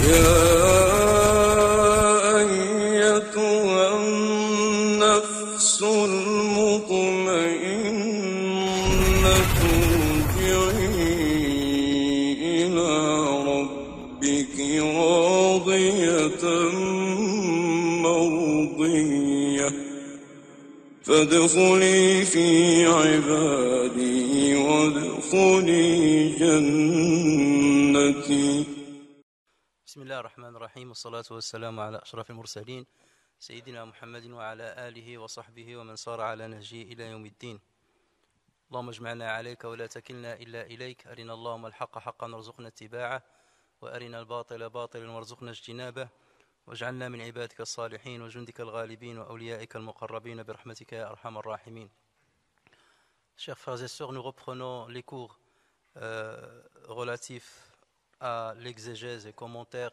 يا أيتها النفس المطمئنة ارجعي إلى ربك راضية مرضية فادخلي في عبادي وادخلي جنتي. بسم الله الرحمن الرحيم والصلاة والسلام على أشرف المرسلين سيدنا محمد وعلى آله وصحبه ومن صار على نهجه إلى يوم الدين. اللهم اجمعنا عليك ولا تكلنا إلا إليك. أرنا اللهم الحق حقا وارزقنا اتباعه وأرنا الباطل باطلا وارزقنا اجتنابه واجعلنا من عبادك الصالحين وجندك الغالبين وأوليائك المقربين برحمتك يا أرحم الراحمين. Chers frères et sœurs, nous reprenons les cours relatifs à l'exégèse et commentaire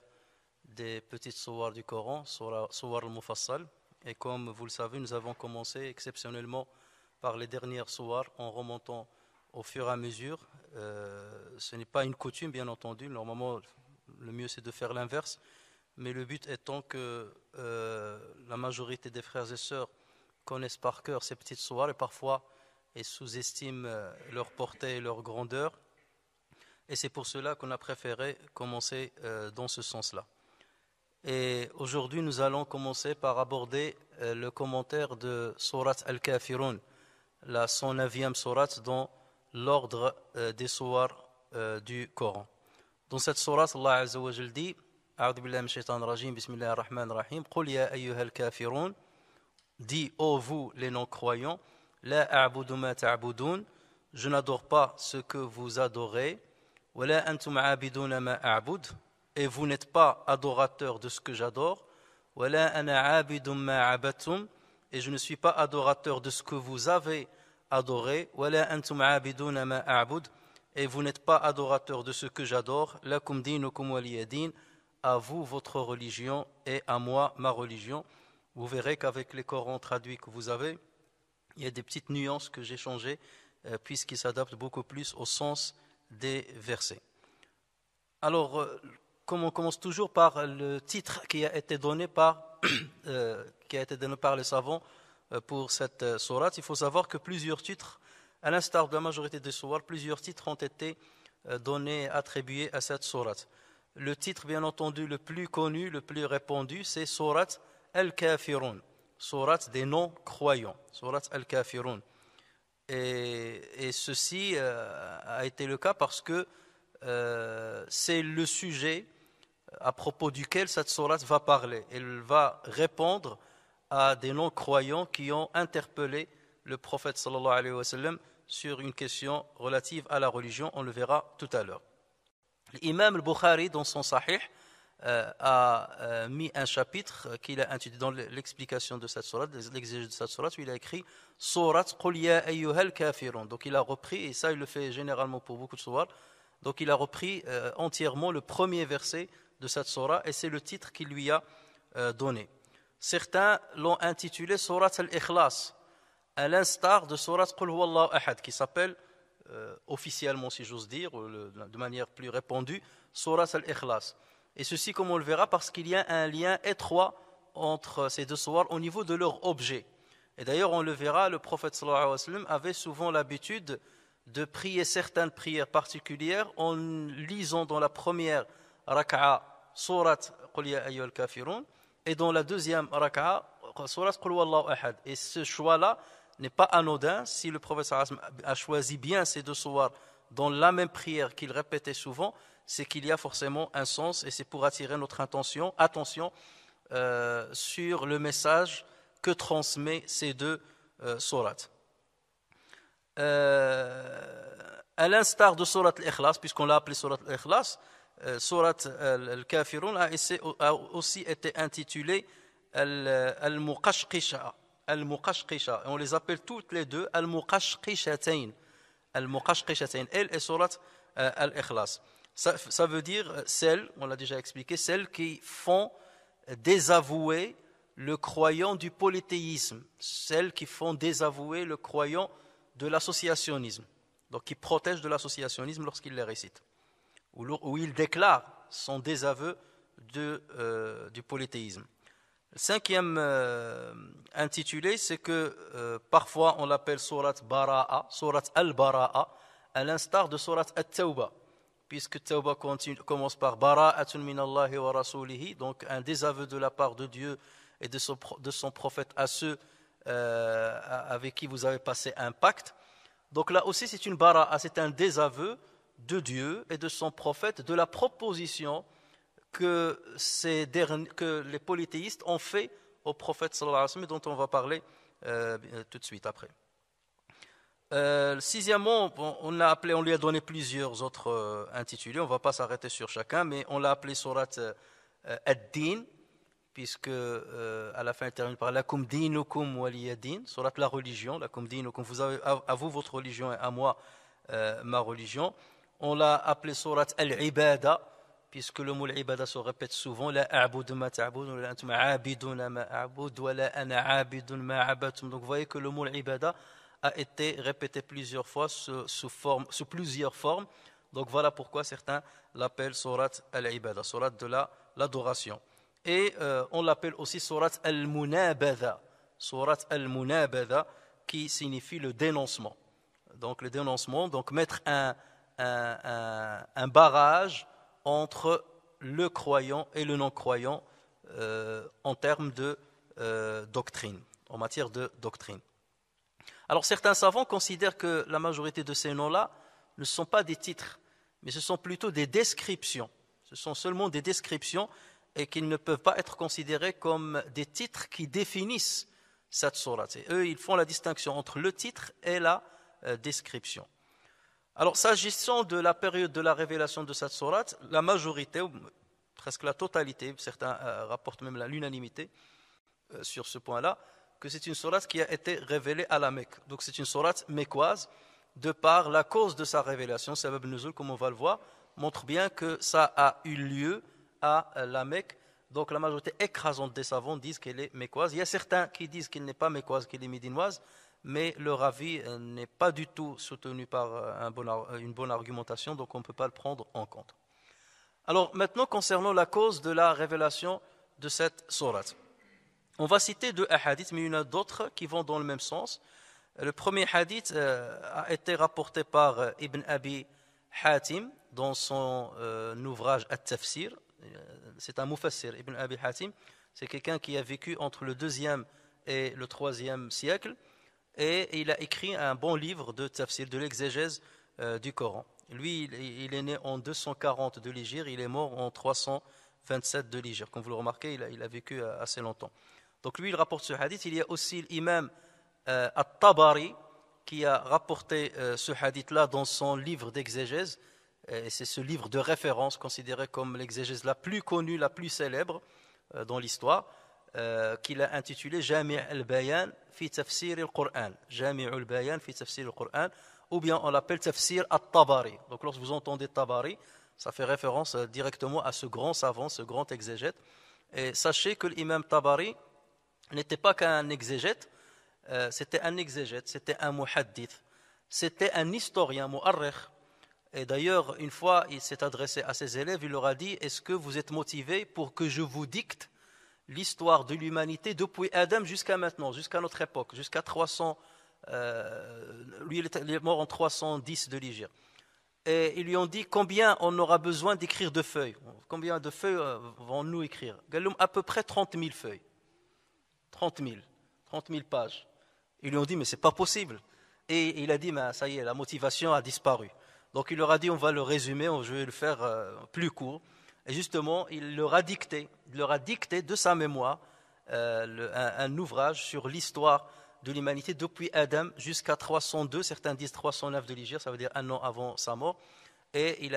des petites sourates du Coran, sourate al-Mufassal. Et comme vous le savez, nous avons commencé exceptionnellement par les dernières sourates en remontant au fur et à mesure. Ce n'est pas une coutume, bien entendu. Normalement, le mieux c'est de faire l'inverse. Mais le but étant que la majorité des frères et sœurs connaissent par cœur ces petites sourates et parfois et sous-estiment leur portée et leur grandeur. Et c'est pour cela qu'on a préféré commencer dans ce sens-là. Et aujourd'hui, nous allons commencer par aborder le commentaire de Sourate Al-Kafirun, la 109e sourate dans l'ordre des sourates du Coran. Dans cette sourate, Allah Azza wa Jal dit A'udhu billahi minash shaitanir rajim, bismillahir rahmanir rahim, Qul ya ayyuhal kafirun, dis ô vous les non-croyants, la a'budu ma ta'budun, je n'adore pas ce que vous adorez. ولا أنتم عابدون ما أعبد, et vous n'êtes pas adorateurs de ce que j'adore. ولا أنا عابد ما عبدتم, et je ne suis pas adorateur de ce que vous avez adoré. ولا أنتم عابدون ما أعبد, et vous n'êtes pas adorateurs de ce que j'adore. لكم دينكم ولي دين, à vous votre religion et à moi ma religion. Vous verrez qu'avec les Corans traduits que vous avez, il y a des petites nuances que j'ai changées puisqu'ils s'adaptent beaucoup plus au sens des versets. Alors, comme on commence toujours par le titre qui a été donné par les savants pour cette sourate, il faut savoir que plusieurs titres, à l'instar de la majorité des sourates, plusieurs titres ont été donnés, attribués à cette sourate. Le titre, bien entendu, le plus connu, le plus répandu, c'est Sourate Al-Kafirun, sourate des non-croyants, Sourate Al-Kafirun. Et ceci a été le cas parce que c'est le sujet à propos duquel cette sourate va parler. Elle va répondre à des non-croyants qui ont interpellé le prophète sallallahu alayhi wa sallam sur une question relative à la religion. On le verra tout à l'heure. L'imam al-Bukhari, dans son Sahih, a mis un chapitre qu'il a intitulé dans l'explication de cette sourate, l'exégèse de cette sourate, où il a écrit Sourate Qul ya ayyuhal kafirun. Donc il a repris, et ça il le fait généralement pour beaucoup de sourates, donc il a repris entièrement le premier verset de cette sourate, et c'est le titre qu'il lui a donné. Certains l'ont intitulé Sourate al-Ikhlas, à l'instar de Sourate Qul huwallahu ahad, qui s'appelle officiellement, si j'ose dire, de manière plus répandue, Sourate al-Ikhlas. Et ceci, comme on le verra, parce qu'il y a un lien étroit entre ces deux sourates au niveau de leur objet. Et d'ailleurs, on le verra, le prophète sallallahu alayhi wa sallam avait souvent l'habitude de prier certaines prières particulières en lisant dans la première raka'a sourate Qul ya ayyuhal kafirun et dans la deuxième raka'a sourate Qul huwallahu ahad. Et ce choix-là n'est pas anodin. Si le prophète sallallahu alayhi wa sallam a choisi bien ces deux sourates dans la même prière qu'il répétait souvent, c'est qu'il y a forcément un sens, et c'est pour attirer notre attention sur le message que transmet ces deux sourates. À l'instar de sourate al-Ikhlas, puisqu'on l'a appelé sourate al-Ikhlas, sourate al-Kafirun a aussi été intitulée al-Muqashqisha. Al-Muqashqisha. On les appelle toutes les deux al-Muqashqishatayn. Al-Muqashqishatayn. Elle est sourate al-Ikhlas. Ça veut dire celles, on l'a déjà expliqué, celles qui font désavouer le croyant du polythéisme, celles qui font désavouer le croyant de l'associationnisme, donc qui protègent de l'associationnisme lorsqu'il les récite, où il déclare son désaveu du polythéisme. Le cinquième intitulé, c'est que parfois on l'appelle Surat Bara'a, Surat Al-Bara'a, à l'instar de Surat At-Tawbah, puisque Tawbah commence par Bara'atun minallahi wa rasulihi, donc un désaveu de la part de Dieu et de son prophète à ceux avec qui vous avez passé un pacte. Donc là aussi c'est une Bara'a, c'est un désaveu de Dieu et de son prophète de la proposition que les polythéistes ont fait au prophète sallallahu alayhi wa sallam, dont on va parler tout de suite après. Sixièmement, on lui a donné plusieurs autres intitulés, on ne va pas s'arrêter sur chacun, mais on l'a appelé Surat Ad-Din, puisque à la fin il termine par Lakum dinukum waliyadin, Surat la religion, Lakum dinukum, vous avez à vous votre religion et à moi ma religion. On l'a appelé Surat Al-Ibada, puisque le mot l'ibada se répète souvent, la a'budu ma ta'budun, la antum a'abiduna ma a'bud, wa la ana a'abidun ma abatum. Donc vous voyez que le mot l'ibada a été répété plusieurs fois sous plusieurs formes. Donc voilà pourquoi certains l'appellent Surat Al-Ibada, Surat de l'adoration. Et on l'appelle aussi Surat Al-Munabada, Surat Al-Munabada, qui signifie le dénoncement. Donc le dénoncement, donc mettre un barrage entre le croyant et le non-croyant en termes de doctrine, en matière de doctrine. Alors certains savants considèrent que la majorité de ces noms-là ne sont pas des titres, mais ce sont plutôt des descriptions. Ce sont seulement des descriptions et qu'ils ne peuvent pas être considérés comme des titres qui définissent cette sourate. Et eux, ils font la distinction entre le titre et la description. Alors, s'agissant de la période de la révélation de cette sourate, la majorité, ou presque la totalité, certains rapportent même l'unanimité sur ce point-là, que c'est une sourate qui a été révélée à la Mecque. Donc, c'est une sourate mécoise, de par la cause de sa révélation. Sabab Nuzul, comme on va le voir, montre bien que ça a eu lieu à la Mecque. Donc, la majorité écrasante des savants disent qu'elle est mécoise. Il y a certains qui disent qu'elle n'est pas mécoise, qu'elle est médinoise, mais leur avis n'est pas du tout soutenu par une bonne argumentation, donc on ne peut pas le prendre en compte. Alors maintenant, concernant la cause de la révélation de cette sourate, on va citer deux hadiths, mais il y en a d'autres qui vont dans le même sens. Le premier hadith a été rapporté par Ibn Abi Hatim dans son ouvrage At-Tafsir. C'est un mufassir, Ibn Abi Hatim. C'est quelqu'un qui a vécu entre le 2e et le 3e siècle. Et il a écrit un bon livre de tafsir, de l'exégèse du Coran. Lui, il est né en 240 de l'Hégire, il est mort en 327 de l'Hégire. Comme vous le remarquez, il a vécu assez longtemps. Donc lui, il rapporte ce hadith. Il y a aussi l'imam At-Tabari qui a rapporté ce hadith-là dans son livre d'exégèse. Et c'est ce livre de référence considéré comme l'exégèse la plus connue, la plus célèbre dans l'histoire, qu'il a intitulé Jami' al-Bayan fi tafsir al-Qur'an. Jami' al-Bayan fi tafsir al-Qur'an, ou bien on l'appelle Tafsir At-Tabari. Donc lorsque vous entendez Tabari, ça fait référence directement à ce grand savant, ce grand exégète. Et sachez que l'imam Tabari n'était pas qu'un exégète, c'était un exégète, c'était un muhaddith, c'était un historien, mu'arrikh. Et d'ailleurs, une fois, il s'est adressé à ses élèves, il leur a dit: est-ce que vous êtes motivés pour que je vous dicte l'histoire de l'humanité depuis Adam jusqu'à maintenant, jusqu'à notre époque, jusqu'à 300, lui il est mort en 310 de l'Hégire. Et ils lui ont dit: combien on aura besoin d'écrire de feuilles? Combien de feuilles vont-nous écrire? À peu près 30 000 feuilles. 30 000 pages. Ils lui ont dit: mais c'est pas possible. Et il a dit: mais ça y est, la motivation a disparu. Donc il leur a dit: on va le résumer, je vais le faire plus court. Et justement, il leur a dicté de sa mémoire un ouvrage sur l'histoire de l'humanité depuis Adam jusqu'à 302, certains disent 309 de l'Hégire, ça veut dire un an avant sa mort. Et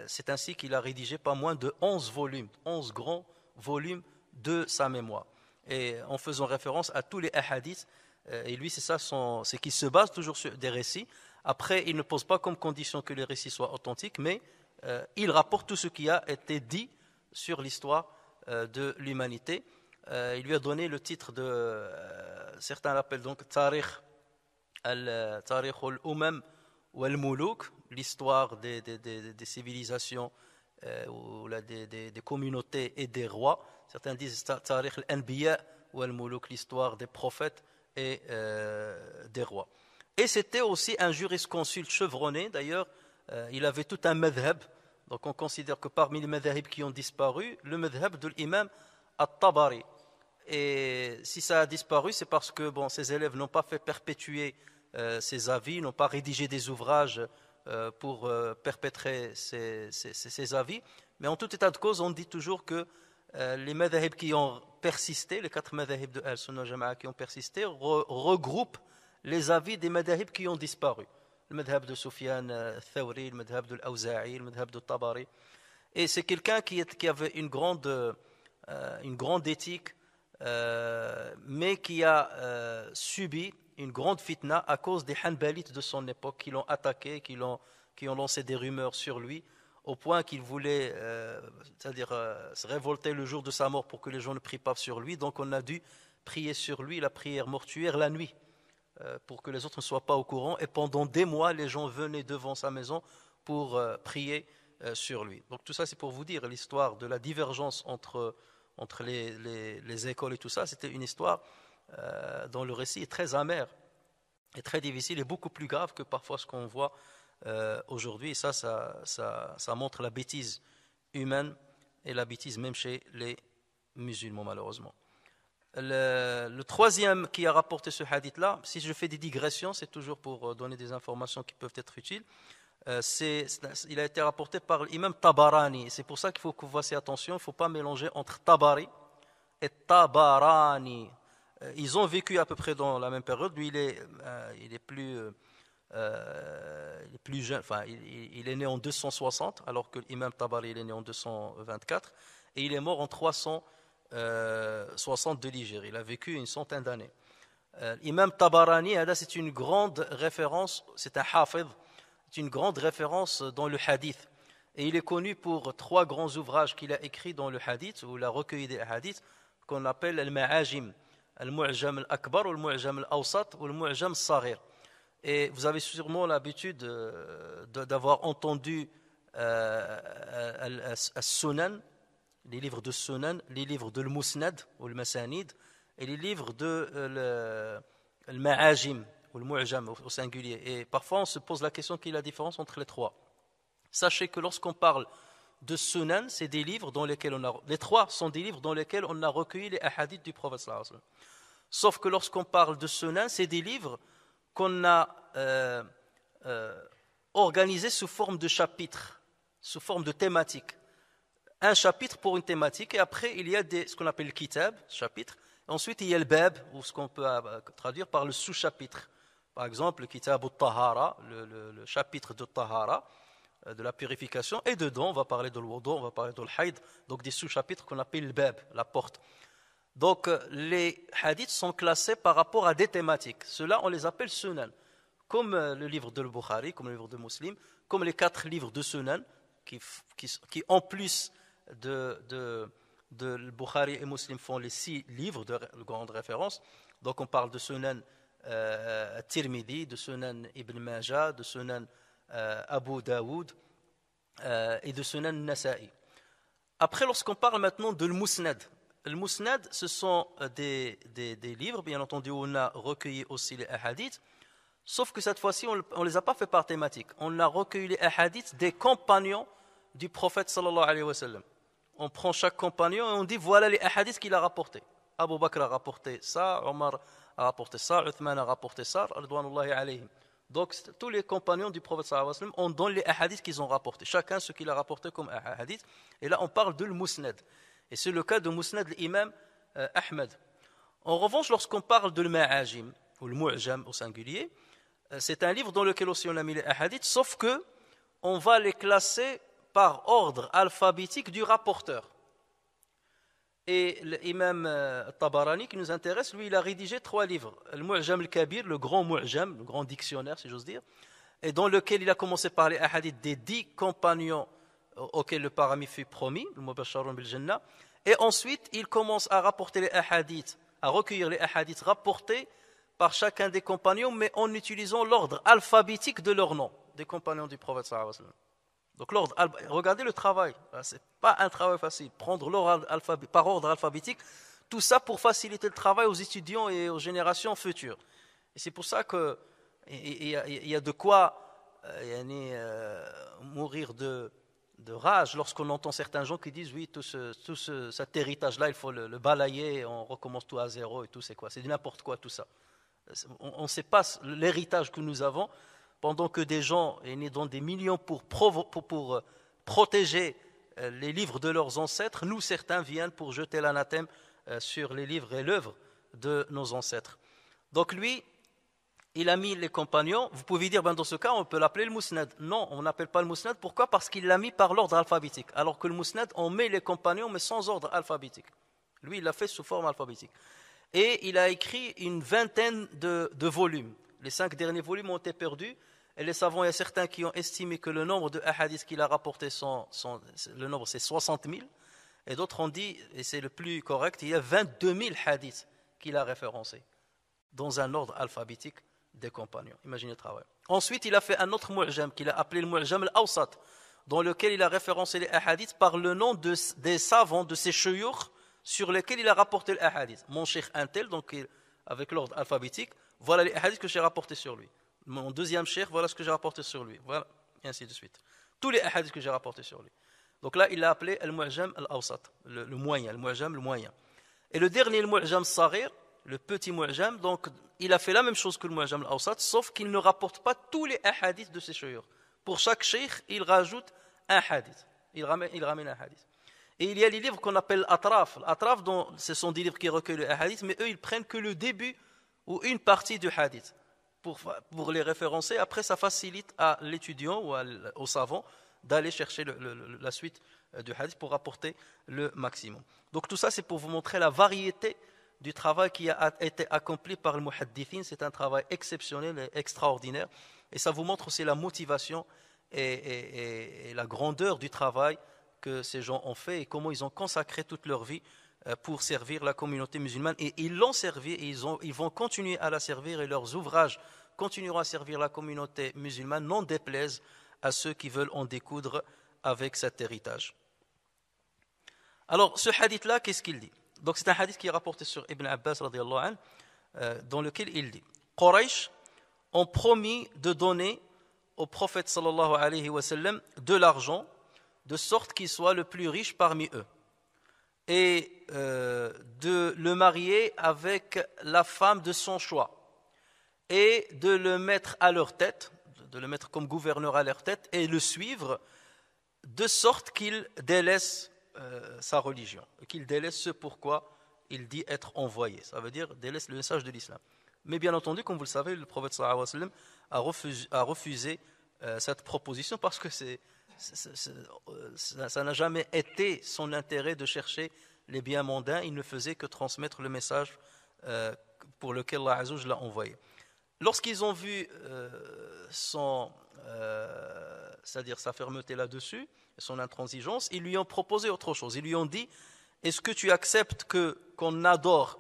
c'est ainsi qu'il a rédigé pas moins de 11 volumes, 11 grands volumes de sa mémoire. Et en faisant référence à tous les hadiths, et lui c'est qu'il se base toujours sur des récits. Après, il ne pose pas comme condition que les récits soient authentiques, mais il rapporte tout ce qui a été dit sur l'histoire de l'humanité. Il lui a donné le titre de, certains l'appellent donc Tarikh al-Umam wal-Muluk, l'histoire des civilisations ou des communautés et des rois. Certains disent Tarikh al-Anbiya ou al-Muluk, l'histoire des prophètes et des rois. Et c'était aussi un jurisconsulte chevronné. D'ailleurs, il avait tout un madhab. Donc on considère que parmi les madhabs qui ont disparu, le madhab de l'imam At-Tabari. Et si ça a disparu, c'est parce que ses élèves n'ont pas fait perpétuer ses avis, n'ont pas rédigé des ouvrages pour perpétrer ces avis. Mais en tout état de cause, on dit toujours que les madhahib qui ont persisté, les 4 madhahib de Al-Sunnah Jama'a qui ont persisté, regroupent les avis des madhahib qui ont disparu. Le madhab de Sufyan Thawri, le madhab de l'Awza'i, le madhab de Tabari. Et c'est quelqu'un qui avait une grande éthique, mais qui a subi une grande fitna à cause des Hanbalites de son époque qui l'ont attaqué, qui ont lancé des rumeurs sur lui, au point qu'il voulait se révolter le jour de sa mort pour que les gens ne prient pas sur lui. Donc on a dû prier sur lui la prière mortuaire la nuit, pour que les autres ne soient pas au courant. Et pendant des mois, les gens venaient devant sa maison pour prier sur lui. Donc tout ça, c'est pour vous dire l'histoire de la divergence entre les écoles et tout ça. C'était une histoire dont le récit est très amer et très difficile et beaucoup plus grave que parfois ce qu'on voit aujourd'hui. Et ça montre la bêtise humaine et la bêtise même chez les musulmans, malheureusement. Le troisième qui a rapporté ce hadith-là, si je fais des digressions, c'est toujours pour donner des informations qui peuvent être utiles. Il a été rapporté par l'imam Tabarani. C'est pour ça qu'il faut que vous fassiez attention. Il ne faut pas mélanger entre Tabari et Tabarani. Ils ont vécu à peu près dans la même période. Lui, il est plus jeune. Enfin, il est né en 260, alors que l'imam Tabari il est né en 224, et il est mort en 360 de l'Hijri. Il a vécu une centaine d'années. L'imam Tabarani, c'est une grande référence. C'est un hafid. C'est une grande référence dans le hadith. Et il est connu pour 3 grands ouvrages qu'il a écrits dans le hadith, où il a recueilli des hadiths, qu'on appelle al-Ma'ajim, al-Mu'jam al-Akbar, ou al-Mu'jam al-Awsat, ou al-Mu'jam al-Saghir. Et vous avez sûrement l'habitude d'avoir entendu al-Sunan, les livres de Sunan, les livres de al-Musnad, ou al-Masanid, et les livres de al-Ma'ajim, ou le mu'jam au singulier. Et parfois on se pose la question quelle est la différence entre les 3. Sachez que lorsqu'on parle de Sunan, c'est des livres dans lesquels les 3 sont des livres dans lesquels on a recueilli les hadiths du prophète sallallahu alayhi wa sallam. Sauf que lorsqu'on parle de Sunan, c'est des livres qu'on a organisés sous forme de chapitres, sous forme de thématiques. Un chapitre pour une thématique, et après il y a ce qu'on appelle le kitab, chapitre. Ensuite il y a le bab, ou ce qu'on peut traduire par le sous-chapitre. Par exemple, le kitab al-Tahara, le chapitre de Tahara, de la purification, et dedans on va parler de l'wudu, on va parler de l'haïd, donc des sous-chapitres qu'on appelle le bab, la porte. Donc les hadiths sont classés par rapport à des thématiques. Ceux-là on les appelle sunan, comme le livre de Bukhari, comme le livre de Muslim, comme les 4 livres de sunan, qui en plus de Bukhari et Muslim font les 6 livres de grande référence. Donc on parle de sunan Tirmidhi, de Sunan Ibn Majah, de Sunan Abu Daoud et de Sunan Nasa'i. Après, lorsqu'on parle maintenant de l'Musnad, le Musnad, ce sont des livres, bien entendu, où on a recueilli aussi les hadiths, sauf que cette fois-ci, on ne les a pas fait par thématique. On a recueilli les hadiths des compagnons du prophète sallallahu alayhi wa sallam. On prend chaque compagnon et on dit voilà les hadiths qu'il a rapportés. Abu Bakr a rapporté ça, Omar a rapporté ça, Uthman a rapporté ça, radwanullahi alayhim. Donc tous les compagnons du prophète sallallahu alayhi wa sallam, on donne les hadiths qu'ils ont rapportés, chacun ce qu'il a rapporté comme hadith. Et là on parle de l'Musnad. Et c'est le cas de Musnad l'imam Ahmed. En revanche, lorsqu'on parle de l'Ma'ajim, ou le Mu'jam au singulier, c'est un livre dans lequel aussi on a mis les hadiths, sauf que on va les classer par ordre alphabétique du rapporteur. Et l'imam Tabarani qui nous intéresse, lui, il a rédigé 3 livres. Le Mu'jam al-Kabir, le grand Mu'jam, le grand dictionnaire, si j'ose dire, et dans lequel il a commencé par les hadiths des 10 compagnons auxquels le paradis fut promis, le Mubasharun bil Jannah, et ensuite il commence à rapporter les hadiths, à recueillir les hadiths rapportés par chacun des compagnons, mais en utilisant l'ordre alphabétique de leur nom, des compagnons du prophète sallallahu alayhi wa sallam. Donc regardez le travail, c'est pas un travail facile. Prendre l'ordre par ordre alphabétique, tout ça pour faciliter le travail aux étudiants et aux générations futures. Et c'est pour ça que il y a de quoi mourir de rage lorsqu'on entend certains gens qui disent oui, cet héritage-là, il faut le balayer, on recommence tout à zéro et tout, c'est quoi? C'est du n'importe quoi tout ça. On ne sait pas l'héritage que nous avons, pendant que des gens donnent des millions pour protéger les livres de leurs ancêtres, nous certains viennent pour jeter l'anathème sur les livres et l'œuvre de nos ancêtres. Donc lui, il a mis les compagnons. Vous pouvez dire, dans ce cas, on peut l'appeler le Mousnad. Non, on n'appelle pas le Mousnad. Pourquoi? Parce qu'il l'a mis par l'ordre alphabétique. Alors que le Mousnad, on met les compagnons, mais sans ordre alphabétique. Lui, il l'a fait sous forme alphabétique. Et il a écrit une vingtaine de volumes. Les 5 derniers volumes ont été perdus. Et les savants, il y a certains qui ont estimé que le nombre de hadiths qu'il a rapporté, le nombre c'est 60 000. Et d'autres ont dit, et c'est le plus correct, il y a 22 000 hadiths qu'il a référencés dans un ordre alphabétique des compagnons. Imaginez le travail. Ensuite, il a fait un autre mu'jam qu'il a appelé le mu'jam al-awsat, dans lequel il a référencé les hadiths par le nom des savants, de ces shuyukh sur lesquels il a rapporté les hadiths. Mon cheikh Intel, donc avec l'ordre alphabétique, voilà les hadiths que j'ai rapportés sur lui. Mon deuxième cheikh, voilà ce que j'ai rapporté sur lui. Voilà, et ainsi de suite. Tous les hadiths que j'ai rapportés sur lui. Donc là, il l'a appelé al-mu'jam al-awsat, le moyen, le mu'jam, le moyen. Et le dernier, le mu'jam saghir, le petit mu'jam, donc il a fait la même chose que le mu'jam al-awsat, sauf qu'il ne rapporte pas tous les hadiths de ses shuyukh. Pour chaque cheikh, il rajoute un hadith. Il ramène un hadith. Et il y a les livres qu'on appelle atraf. Atraf, ce sont des livres qui recueillent les hadiths, mais eux, ils prennent que le début ou une partie du hadith pour les référencer. Après, ça facilite à l'étudiant ou au savant d'aller chercher la suite du hadith pour apporter le maximum. Donc tout ça, c'est pour vous montrer la variété du travail qui a été accompli par le muhaddithin. C'est un travail exceptionnel et extraordinaire. Et ça vous montre aussi la motivation et la grandeur du travail que ces gens ont fait et comment ils ont consacré toute leur vie pour servir la communauté musulmane. Et ils l'ont servi et ils vont continuer à la servir et leurs ouvrages continueront à servir la communauté musulmane, non déplaise à ceux qui veulent en découdre avec cet héritage. Alors, ce hadith-là, qu'est-ce qu'il dit? Donc, c'est un hadith qui est rapporté sur Ibn Abbas, radiyallahu anhu, dans lequel il dit Quraysh ont promis de donner au prophète, sallallahu alayhi wa sallam, de l'argent, de sorte qu'il soit le plus riche parmi eux, et de le marier avec la femme de son choix, et de le mettre à leur tête, de le mettre comme gouverneur à leur tête, et le suivre, de sorte qu'il délaisse sa religion, qu'il délaisse ce pourquoi il dit être envoyé. Ça veut dire délaisse le message de l'islam. Mais bien entendu, comme vous le savez, le prophète sallallahu alayhi wa sallam a refusé cette proposition parce que ça n'a jamais été son intérêt de chercher les biens mondains. Il ne faisait que transmettre le message pour lequel Allah Azza wa Jalla l'a envoyé. Lorsqu'ils ont vu c'est-à-dire sa fermeté là-dessus, son intransigeance, ils lui ont proposé autre chose. Ils lui ont dit, est-ce que tu acceptes qu'on adore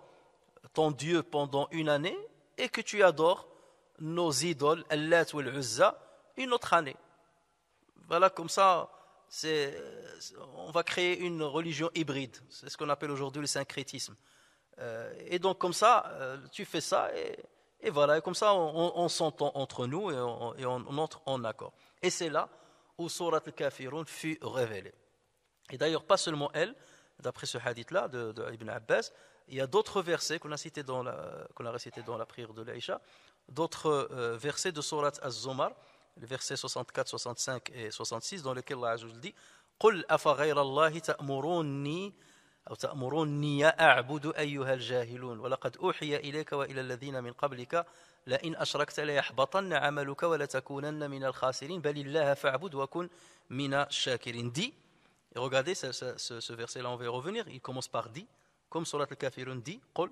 ton Dieu pendant une année et que tu adores nos idoles, Allat ou Al-Uzza, une autre année? Voilà, comme ça, on va créer une religion hybride. C'est ce qu'on appelle aujourd'hui le syncrétisme. Et donc, comme ça, tu fais ça et voilà. Et comme ça, on s'entend entre nous et on entre en accord. Et c'est là où Surat al-Kafirun fut révélée. Et d'ailleurs, pas seulement elle, d'après ce hadith-là de Ibn Abbas, il y a d'autres versets qu'on a récités dans la prière de l'Aïcha, d'autres versets de Surat Az-Zumar, les versets 64, 65 et 66, dans lesquels Allah Azza wa Jalla dit قُلْ أَفَغَيْرَ اللَّهِ تَأْمُرُونِّي أَعْبُدُ أَيُّهَا الْجَاهِلُونَ وَلَقَدْ أُوحِيَ إِلَيْكَ وَإِلَى الَّذِينَ مِنْ قَبْلِكَ لئن أشركت ليحبطن عملك ولتكونن من الخاسرين بل الله فاعبد وكن من الشاكرين. Dit, et regardez ce verset-là, on va y revenir, il commence par dit, comme Surat al-Kafirun dit, قل,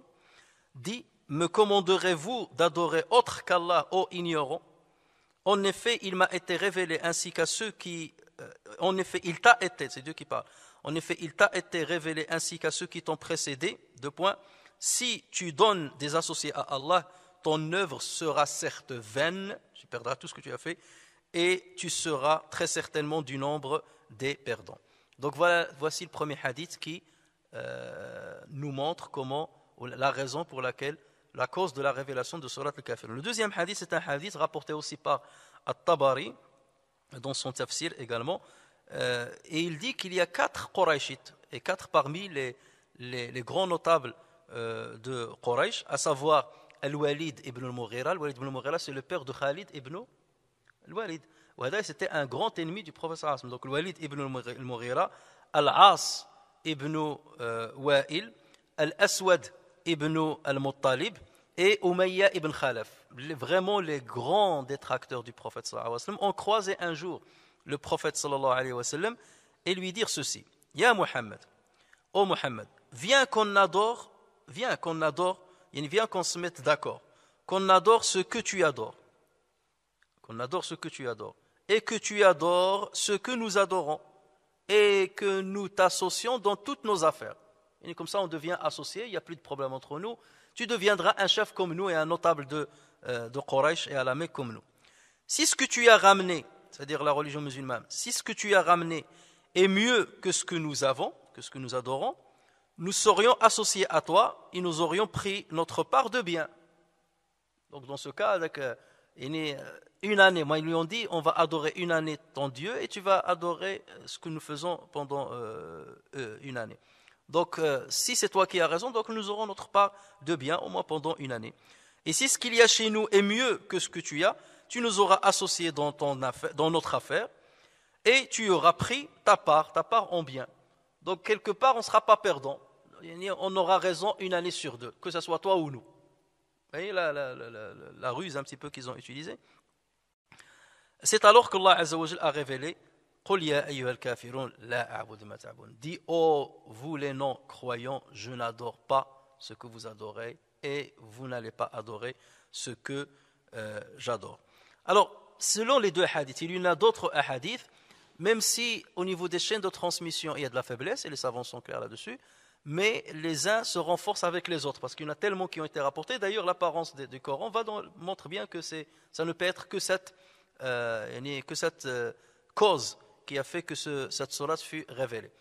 dit, me commanderez-vous d'adorer autre qu'Allah, ô ignorant? En effet, il m'a été révélé ainsi qu'à ceux qui, en effet, il t'a été, c'est Dieu qui parle, en effet, il t'a été révélé ainsi qu'à ceux qui t'ont précédé, deux points, si tu donnes des associés à Allah, ton œuvre sera certes vaine, tu perdras tout ce que tu as fait, et tu seras très certainement du nombre des perdants. Donc voici le premier hadith qui nous montre la raison pour laquelle, la cause de la révélation de Surat al-Kafirun. Le deuxième hadith, c'est un hadith rapporté aussi par At-Tabari, dans son tafsir également, et il dit qu'il y a 4 Qurayshites, et 4 parmi les grands notables de Quraysh, à savoir Al-Walid ibn al-Mughira. Al-Walid ibn al-Mughira, c'est le père de Khalid ibn al-Walid. C'était un grand ennemi du prophète sallallahu alayhi wa sallam. Donc Al-Walid ibn al-Mughira, Al-As ibn Wa'il, Al-Aswad ibn al-Muttalib et Umayya ibn Khalaf. Vraiment les grands détracteurs du prophète sallallahu alayhi wa sallam ont croisé un jour le prophète sallallahu alayhi wa sallam et lui dire ceci: Ya Muhammad, ô Muhammad, viens qu'on se mette d'accord, qu'on adore ce que tu adores, et que tu adores ce que nous adorons, et que nous t'associons dans toutes nos affaires. Et comme ça, on devient associé, il n'y a plus de problème entre nous. Tu deviendras un chef comme nous et un notable de Quraysh et à la Mecque comme nous. Si ce que tu as ramené, c'est-à-dire la religion musulmane, si ce que tu as ramené est mieux que ce que nous avons, que ce que nous adorons, nous serions associés à toi et nous aurions pris notre part de bien. Donc dans ce cas, avec une année, moi ils lui ont dit, on va adorer une année ton Dieu et tu vas adorer ce que nous faisons pendant une année. Donc si c'est toi qui as raison, donc nous aurons notre part de bien au moins pendant une année. Et si ce qu'il y a chez nous est mieux que ce que tu as, tu nous auras associés dans notre affaire et tu auras pris ta part en bien. Donc quelque part on ne sera pas perdant. On aura raison une année sur deux, que ce soit toi ou nous. Vous voyez la ruse un petit peu qu'ils ont utilisée. C'est alors qu'Allah Azza wa Jal a révélé: Qul ya ayyuhal kafirun la a'budu ma ta'budun. Dis, ô vous les non-croyants, je n'adore pas ce que vous adorez et vous n'allez pas adorer ce que j'adore. Alors, selon les deux hadiths, il y en a d'autres hadiths, même si au niveau des chaînes de transmission il y a de la faiblesse, et les savants sont clairs là-dessus, mais les uns se renforcent avec les autres, parce qu'il y en a tellement qui ont été rapportés. D'ailleurs, l'apparence du Coran montre bien que ça ne peut être que cette cause qui a fait que cette sourate fut révélée.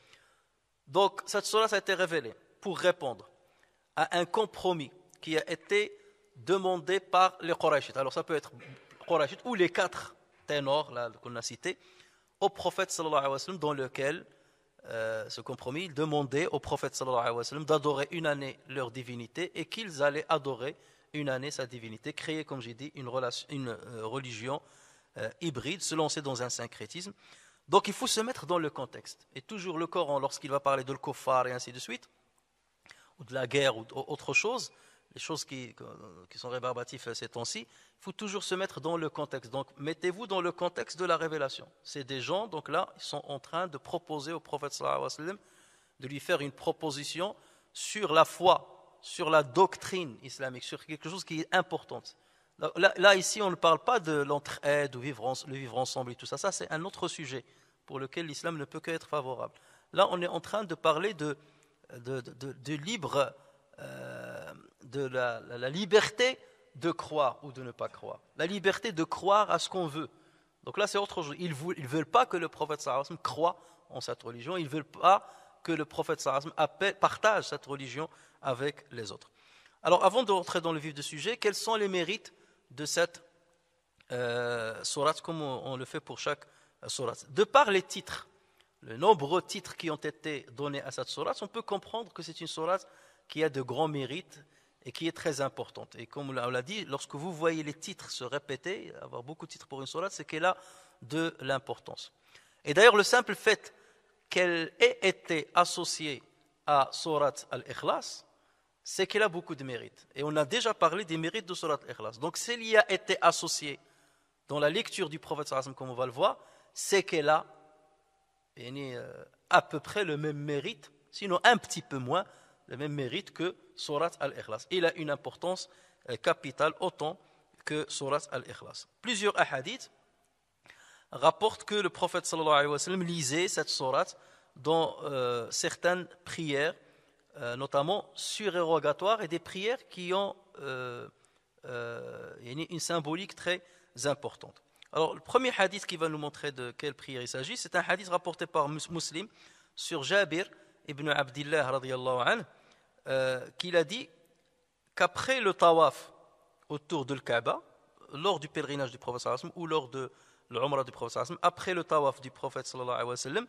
Donc, cette sourate a été révélée pour répondre à un compromis qui a été demandé par les Qurayshites. Alors, ça peut être Qurayshites ou les 4 ténors qu'on a cités au prophète sallallahu alayhi wa sallam, dans lequel ce compromis, il demandait au prophète sallallahu alayhi wa sallam d'adorer une année leur divinité et qu'ils allaient adorer une année sa divinité, créer, comme j'ai dit, une religion hybride, se lancer dans un syncrétisme. Donc il faut se mettre dans le contexte. Et toujours le Coran, lorsqu'il va parler de le kuffar et ainsi de suite, ou de la guerre ou autre chose, les choses qui sont rébarbatives ces temps-ci, il faut toujours se mettre dans le contexte. Donc mettez-vous dans le contexte de la révélation. C'est des gens, donc là, ils sont en train de proposer au prophète sallallahu alayhi wa sallam de lui faire une proposition sur la foi, sur la doctrine islamique, sur quelque chose qui est important. Là, ici, on ne parle pas de l'entraide ou le vivre ensemble et tout ça. Ça, c'est un autre sujet pour lequel l'islam ne peut qu'être favorable. Là, on est en train de parler de la liberté de croire ou de ne pas croire. La liberté de croire à ce qu'on veut. Donc là, c'est autre chose. Ils ne veulent pas que le prophète sallallahu alayhi wa sallam croie en cette religion. Ils ne veulent pas que le prophète sallallahu alayhi wa sallam partage cette religion avec les autres. Alors, avant d'entrer dans le vif du sujet, quels sont les mérites de cette sourate, comme on le fait pour chaque sourate? De par les titres, les nombreux titres qui ont été donnés à cette sourate, on peut comprendre que c'est une sourate qui a de grands mérites et qui est très importante. Et comme on l'a dit, lorsque vous voyez les titres se répéter, avoir beaucoup de titres pour une sourate, c'est qu'elle a de l'importance. Et d'ailleurs, le simple fait qu'elle ait été associée à sourate al-Ikhlas, c'est qu'elle a beaucoup de mérites. Et on a déjà parlé des mérites de sourate al-Ikhlas. Donc, si elle y a été associée dans la lecture du prophète sallallahu alayhi wa sallam, comme on va le voir, c'est qu'elle a à peu près le même mérite, sinon un petit peu moins, le même mérite que sourate al-Ikhlas. Il a une importance capitale autant que sourate al-Ikhlas. Plusieurs hadiths rapportent que le prophète sallallahu alayhi wa sallam lisait cette sourate dans certaines prières, notamment surérogatoires, et des prières qui ont une symbolique très importante. Alors, le premier hadith qui va nous montrer de quelle prière il s'agit, c'est un hadith rapporté par Muslim sur Jabir ibn Abdillah radiyallahu anhu, qu'il a dit qu'après le tawaf autour de Kaaba, lors du pèlerinage du prophète sallallahu alayhi wa sallam, ou lors de l'umrah du prophète sallallahu alayhi wa sallam, après le tawaf du prophète sallallahu alayhi wa sallam,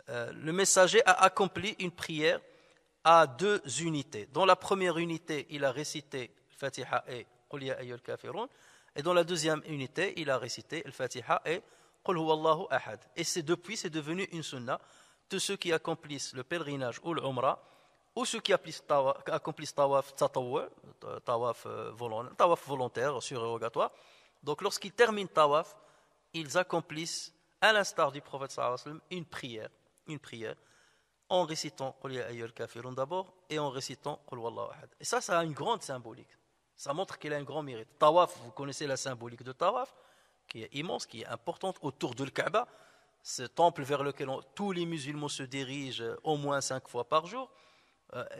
le messager a accompli une prière à deux unités. Dans la première unité, il a récité Fatiha et Qul ya ayyuhal kafirun, et dans la deuxième unité, il a récité Fatiha et Qul huwallahu ahad. Et c'est devenu une sunna. Tous ceux qui accomplissent le pèlerinage ou l'umrah, ou ceux qui accomplissent tawaf tatawwu, tawaf volontaire, surérogatoire. Donc lorsqu'ils terminent tawaf, ils accomplissent, à l'instar du prophète sallallahu alayhi wa sallam, une prière, en récitant Qul ya ayyuhal kafirun d'abord et en récitant Qul huwallahu ahad. Et ça a une grande symbolique. Ça montre qu'il a un grand mérite. Tawaf, vous connaissez la symbolique de Tawaf, qui est immense, qui est importante, autour de Kaaba, ce temple vers lequel tous les musulmans se dirigent au moins 5 fois par jour.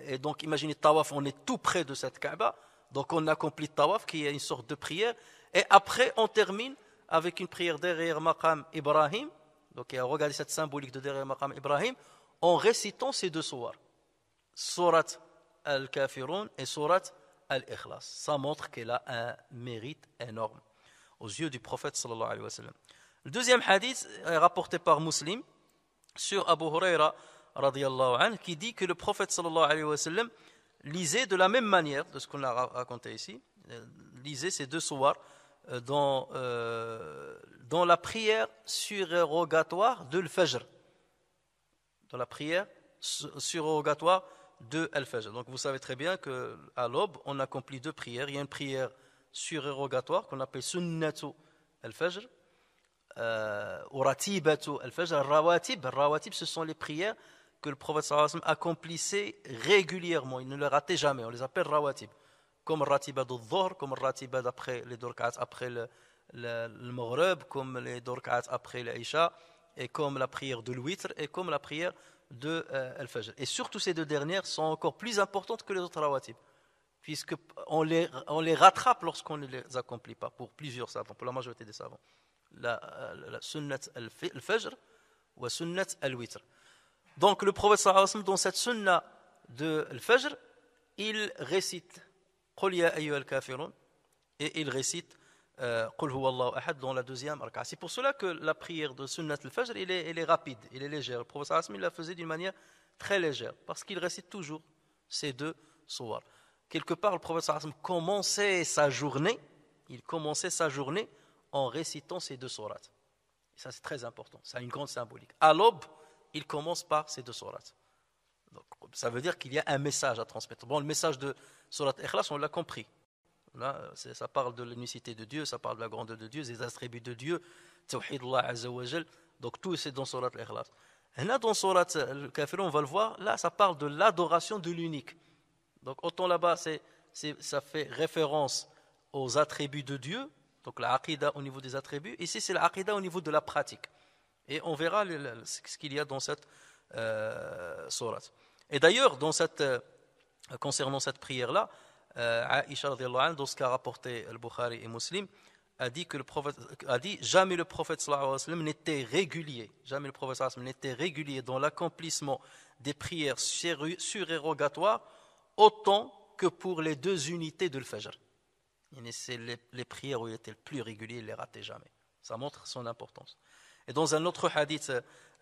Et donc, imaginez Tawaf, on est tout près de cette Kaaba, donc on accomplit Tawaf, qui est une sorte de prière, et après on termine avec une prière derrière Maqam Ibrahim, donc regardez cette symbolique de derrière Maqam Ibrahim, en récitant ces deux sourates, Surat Al-Kafirun et Surat Al-Ikhlas. Ça montre qu'elle a un mérite énorme aux yeux du prophète sallallahu alayhi wa sallam. Le deuxième hadith est rapporté par Muslim sur Abu Huraira radiyallahu anhu, qui dit que le prophète sallallahu alayhi wa sallam lisait de la même manière de ce qu'on a raconté ici, lisait ces deux sourates dans la prière surérogatoire de l'Fajr. Dans la prière surérogatoire de Al-Fajr. Donc vous savez très bien qu'à l'aube, on accomplit deux prières. Il y a une prière surérogatoire qu'on appelle Sunnatu Al-Fajr ou Ratibatu Al-Fajr. Rawatib, ce sont les prières que le prophète sallallahu alayhi wa sallam accomplissait régulièrement. Il ne les ratait jamais. On les appelle Rawatib. Comme Ratiba du Dhuhr, comme Ratiba après les Dorkats, après le Maghrib, comme les Dorkats après l'Aïcha, et comme la prière de l'Witr, et comme la prière de Al-Fajr. Et surtout ces deux dernières sont encore plus importantes que les autres rawatib, puisqu'on les rattrape lorsqu'on ne les accomplit pas, pour plusieurs savants, pour la majorité des savants. La sunnat Al-Fajr ou sunnat Al-Witr. Donc le prophète sallallahu alayhi wa sallam, dans cette sunna de Al-Fajr, il récite Qul ya ayyuhal kafirun et il récite Qul huwallahu ahad dans la deuxième rak'a. C'est pour cela que la prière de Sunnat al-Fajr elle est rapide, elle est légère. Le prophète sallallahu alayhi wa sallam, il la faisait d'une manière très légère, parce qu'il récite toujours ces deux sourates. Quelque part, le prophète sallallahu alayhi wa sallam commençait sa journée en récitant ces deux sourates. Et ça c'est très important, ça a une grande symbolique. À l'aube, il commence par ces deux sourates. Donc, ça veut dire qu'il y a un message à transmettre. Bon, le message de Surat Ikhlas, on l'a compris. Là, ça parle de l'unicité de Dieu, ça parle de la grandeur de Dieu, des attributs de Dieu, Tawhidullah Azza wa Jal. Donc tout c'est dans Surat Al-Ikhlas. Et là, dans Surat Al-Kafirun, on va le voir, là ça parle de l'adoration de l'unique. Donc autant là-bas, ça fait référence aux attributs de Dieu, donc la aqidah au niveau des attributs. Ici, c'est la aqidah au niveau de la pratique. Et on verra ce qu'il y a dans cette sourate. Et d'ailleurs, concernant cette prière-là, Aïcha radhiyallahu anha, dans ce qu'a rapporté Al-Bukhari et Muslim, a dit jamais le prophète sallallahu alayhi wa sallam n'était régulier. Jamais le prophète sallallahu alayhi wa sallam n'était régulier dans l'accomplissement des prières surérogatoires autant que pour les deux unités de l'Fajr. C'est les prières où il était le plus régulier, il ne les ratait jamais. Ça montre son importance. Et dans un autre hadith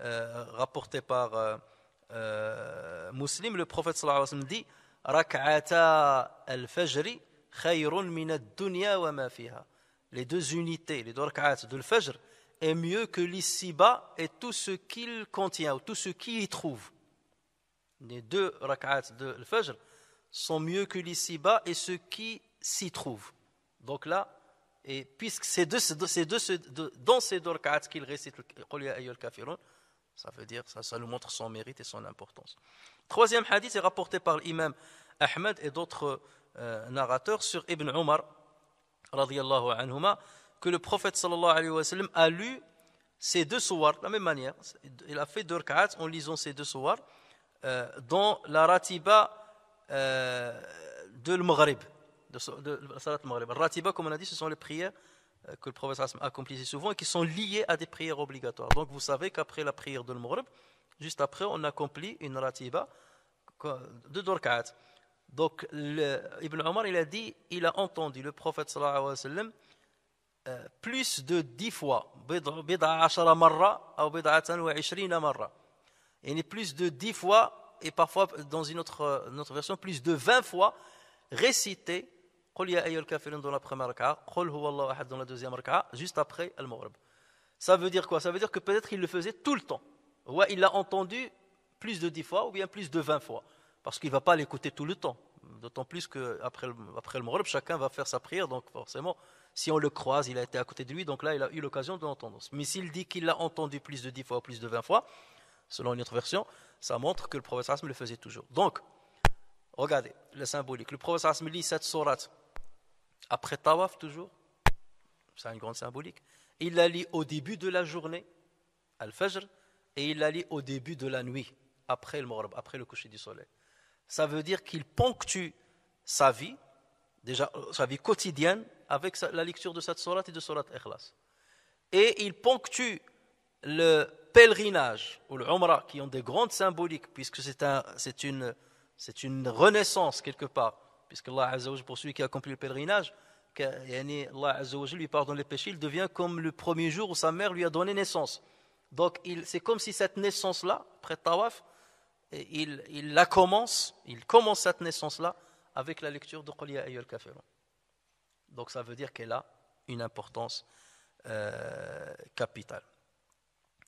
rapporté par Muslim, le prophète sallallahu alayhi wa sallam dit Rak'ata al-Fajri khayrun min ad-dunya wa ma fiha. Les deux unités, les deux rak'at de l'Fajr est mieux que l'ici-bas et tout ce qu'il contient, ou tout ce qu'il y trouve. Les deux rak'at de l'Fajr sont mieux que l'ici-bas et ce qui s'y trouve. Donc là, et puisque dans ces deux rak'at qu'il récite Qul ya ayyuhal kafirun, ça veut dire, ça nous montre son mérite et son importance. Troisième hadith est rapporté par l'imam Ahmed et d'autres narrateurs sur Ibn Umar radiyallahu anhuma, que le prophète sallallahu alayhi wa sallam a lu ces deux sourates de la même manière. Il a fait deux rak'at en lisant ces deux sourates dans la ratiba de l'Maghrib, de la salat Maghrib. La ratiba, comme on a dit, ce sont les prières que le prophète sallallahu alayhi wa sallam accomplissait souvent et qui sont liés à des prières obligatoires. Donc vous savez qu'après la prière de l'Maghrib, juste après, on accomplit une ratiba de 2 rak'at. Donc Ibn Omar, il a dit, il a entendu le prophète sallallahu alayhi wa sallam plus de 10 fois, bid'a ashara marra ou bid'atan wa 20 marra. Il est plus de 10 fois, et parfois dans une autre version, plus de 20 fois récité Qul ya ayyuhal kafirun dans la première raka'a, Qul huwa Allahu ahad dans la deuxième raka'a, juste après al-Maghrib. Ça veut dire quoi? Ça veut dire que peut-être il le faisait tout le temps. Ouais, il l'a entendu plus de 10 fois ou bien plus de 20 fois. Parce qu'il ne va pas l'écouter tout le temps. D'autant plus qu'après le Maghrib, chacun va faire sa prière. Donc forcément, si on le croise, il a été à côté de lui. Donc là, il a eu l'occasion de l'entendre. Mais s'il dit qu'il l'a entendu plus de 10 fois ou plus de 20 fois, selon une autre version, ça montre que le prophète sallallahu alayhi wa sallam le faisait toujours. Donc, regardez, le symbolique. Le prophète sallallahu alayhi wa sallam lit cette sourate après tawaf toujours. C'est une grande symbolique. Il la lit au début de la journée, al-Fajr, et il la lit au début de la nuit, après le Maghrib, après le coucher du soleil. Ça veut dire qu'il ponctue sa vie, déjà sa vie quotidienne, avec la lecture de cette sourate et de sourate Ikhlas. Et il ponctue le pèlerinage ou le Umrah, qui ont des grandes symboliques, puisque c'est une renaissance quelque part, puisque Allah Azza wa Jalla, pour celui qui a accompli le pèlerinage, Allah Azza wa Jalla lui pardonne les péchés, il devient comme le premier jour où sa mère lui a donné naissance. Donc c'est comme si cette naissance-là, après Tawaf, il commence cette naissance-là avec la lecture de Qul ya ayyuhal kafirun. Donc ça veut dire qu'elle a une importance capitale.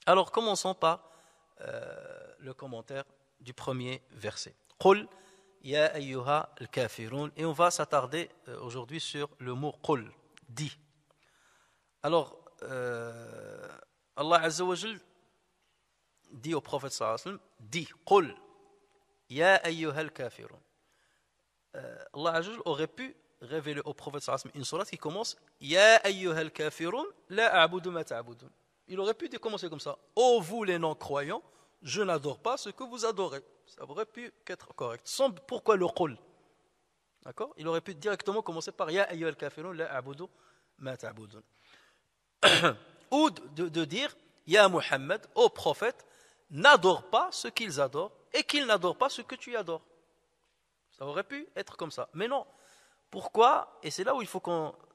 Alors commençons par le commentaire du premier verset. Qul ya ayyuhal kafirun. Et on va s'attarder aujourd'hui sur le mot Qul, dit. Alors Allah Azza wa Jal dit au prophète sallallahu alayhi wa sallam, dit Qul ya ayyuhal kafirun. Allah Azza wa Jal aurait pu révéler au prophète sallallahu alayhi wa sallam une sourate qui commence ya ayyuhal kafirun la a'budu ma ta'budun. Il aurait pu commencer comme ça. Ô vous les non-croyants, je n'adore pas ce que vous adorez. Ça aurait pu être correct. Pourquoi le Qul? D'accord? Il aurait pu directement commencer par ya ayyuhal kafirun la a'budu ma ta'budun. Ou de dire ya Muhammad, ô prophète, n'adore pas ce qu'ils adorent et qu'ils n'adorent pas ce que tu adores. Ça aurait pu être comme ça. Mais non. Pourquoi? Et c'est là où il faut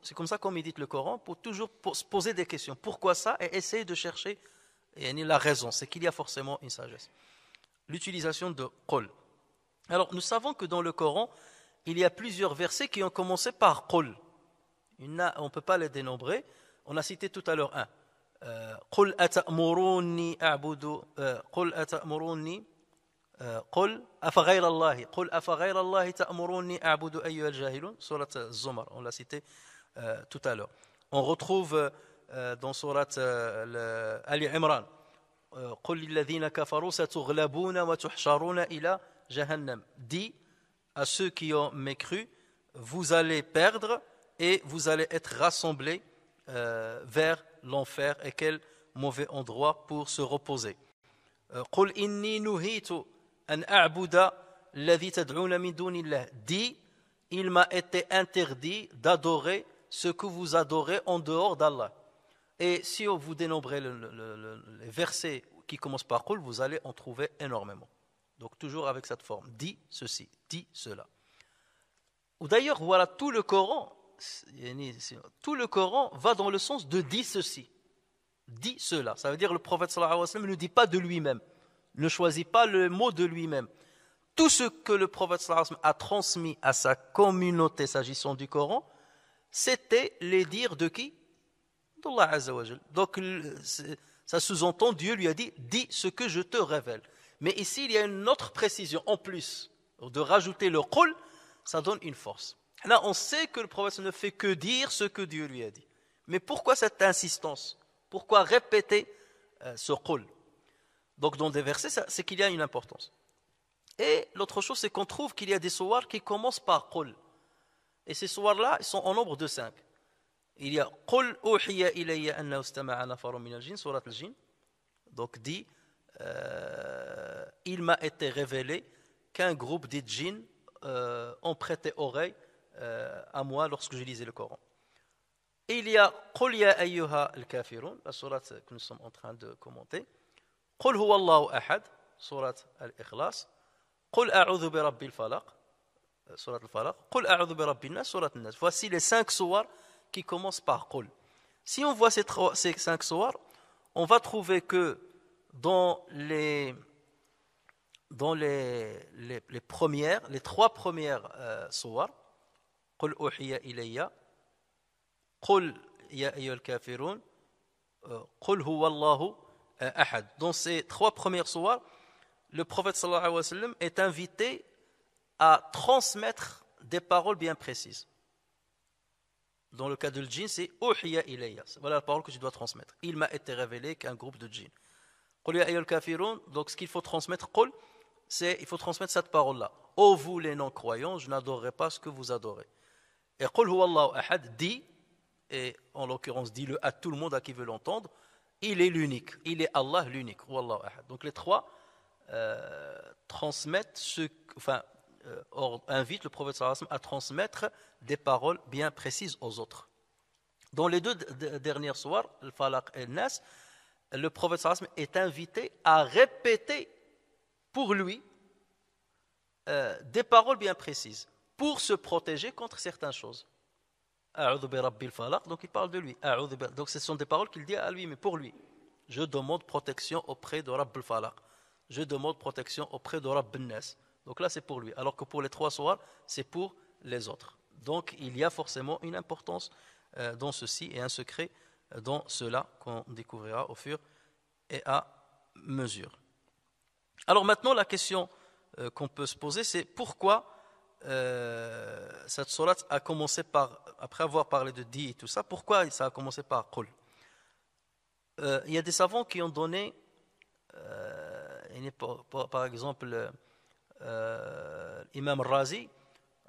c'est comme ça qu'on médite le Coran, pour toujours se poser des questions. Pourquoi ça? Et essayer de chercher la raison. C'est qu'il y a forcément une sagesse. L'utilisation de Qul. Alors, nous savons que dans le Coran, il y a plusieurs versets qui ont commencé par Qul. On ne peut pas les dénombrer. On a cité tout à l'heure un. قل أتأمروني أعبد قل أتأمروني قل أفغير الله تأمروني أعبد أيها الجاهلون سورة الزمر, on l'a cité tout à l'heure. On retrouve dans sourate Ali Imran قل للذين كفروا ستغلبون وتحشرون إلى جهنم. Dis à ceux qui ont mécru, vous allez perdre et vous allez être rassemblés vers l'enfer, et quel mauvais endroit pour se reposer. قل إني نهيت أن أعبد الذي تدعون من دون الله. Dis, il m'a été interdit d'adorer ce que vous adorez en dehors d'Allah. Et si vous dénombrez les versets qui commencent par Qul, vous allez en trouver énormément. Donc toujours avec cette forme. Dis ceci, dis cela. Ou d'ailleurs, voilà, tout le Coran va dans le sens de dis ceci, dis cela. Ça veut dire le prophète sallallahu alayhi wa sallam ne dit pas de lui-même, ne choisit pas le mot de lui-même. Tout ce que le prophète sallallahu alayhi wa sallam a transmis à sa communauté s'agissant du Coran, c'était les dires de qui? D'Allah Azza wa Jal. Donc ça sous-entend, Dieu lui a dit, dis ce que je te révèle. Mais ici il y a une autre précision en plus, de rajouter le Qul, ça donne une force. Là, on sait que le prophète ne fait que dire ce que Dieu lui a dit. Mais pourquoi cette insistance? Pourquoi répéter ce Qul? Donc, dans des versets, c'est qu'il y a une importance. Et l'autre chose, c'est qu'on trouve qu'il y a des sourates qui commencent par Qul. Et ces sourates-là, ils sont en nombre de 5. Il y a Qul uhiya ilayya annahu istama'a nafarun min al-jinn, sourate al-jinn. Donc, dit, il m'a été révélé qu'un groupe des djinns ont prêté oreille à moi lorsque je lisais le Coran. Et il y a قل يا أيها الكافرون, la sourate que nous sommes en train de commenter. قل هو الله أحد, sourate Al-Ikhlas. قل أعوذ برب الفلق, sourate Al-Falaq. قل أعوذ برب الناس, sourate Al-Nas. Voici les 5 sourates qui commencent par قل. Si on voit ces 5 sourates, on va trouver que dans les premières, les 3 premières sourates, قل أوحي إلي, قل يا أيها الكافرون, قل هو الله أحد. Dans ces 3 premières sourates, le prophète sallallahu alayhi wa sallam est invité à transmettre des paroles bien précises. Dans le cas de le djinn, c'est Uhiya ilayya. Voilà la parole que tu dois transmettre. Il m'a été révélé qu'un groupe de djinn. Qul ya ayyuhal kafirun, donc ce qu'il faut transmettre, qul, c'est il faut transmettre cette parole-là. Ô vous les non-croyants, je n'adorerai pas ce que vous adorez. Et qul huwa Allahu ahad, dit, et en l'occurrence dis-le à tout le monde à qui veut l'entendre, il est l'unique, il est Allah l'unique, Wallahu ahad. Donc les 3 transmettent invite le prophète sallallahu alayhi wa sallam à transmettre des paroles bien précises aux autres. Dans les 2 dernières sourates, le Falaq et le Nas, le prophète sallallahu alayhi wa sallam est invité à répéter pour lui des paroles bien précises pour se protéger contre certaines choses. A'udhu bi rabbil falaq, donc il parle de lui. Donc ce sont des paroles qu'il dit à lui, mais pour lui. Je demande protection auprès de Rabbil Falaq. Je demande protection auprès de Rabbin Nas. Donc là, c'est pour lui. Alors que pour les 3 sourates, c'est pour les autres. Donc il y a forcément une importance dans ceci et un secret dans cela qu'on découvrira au fur et à mesure. Alors maintenant, la question qu'on peut se poser, c'est pourquoi cette sourate a commencé par, après avoir parlé de di et tout ça, pourquoi ça a commencé par qul? Il y a des savants qui ont donné, par exemple, Imam Razi,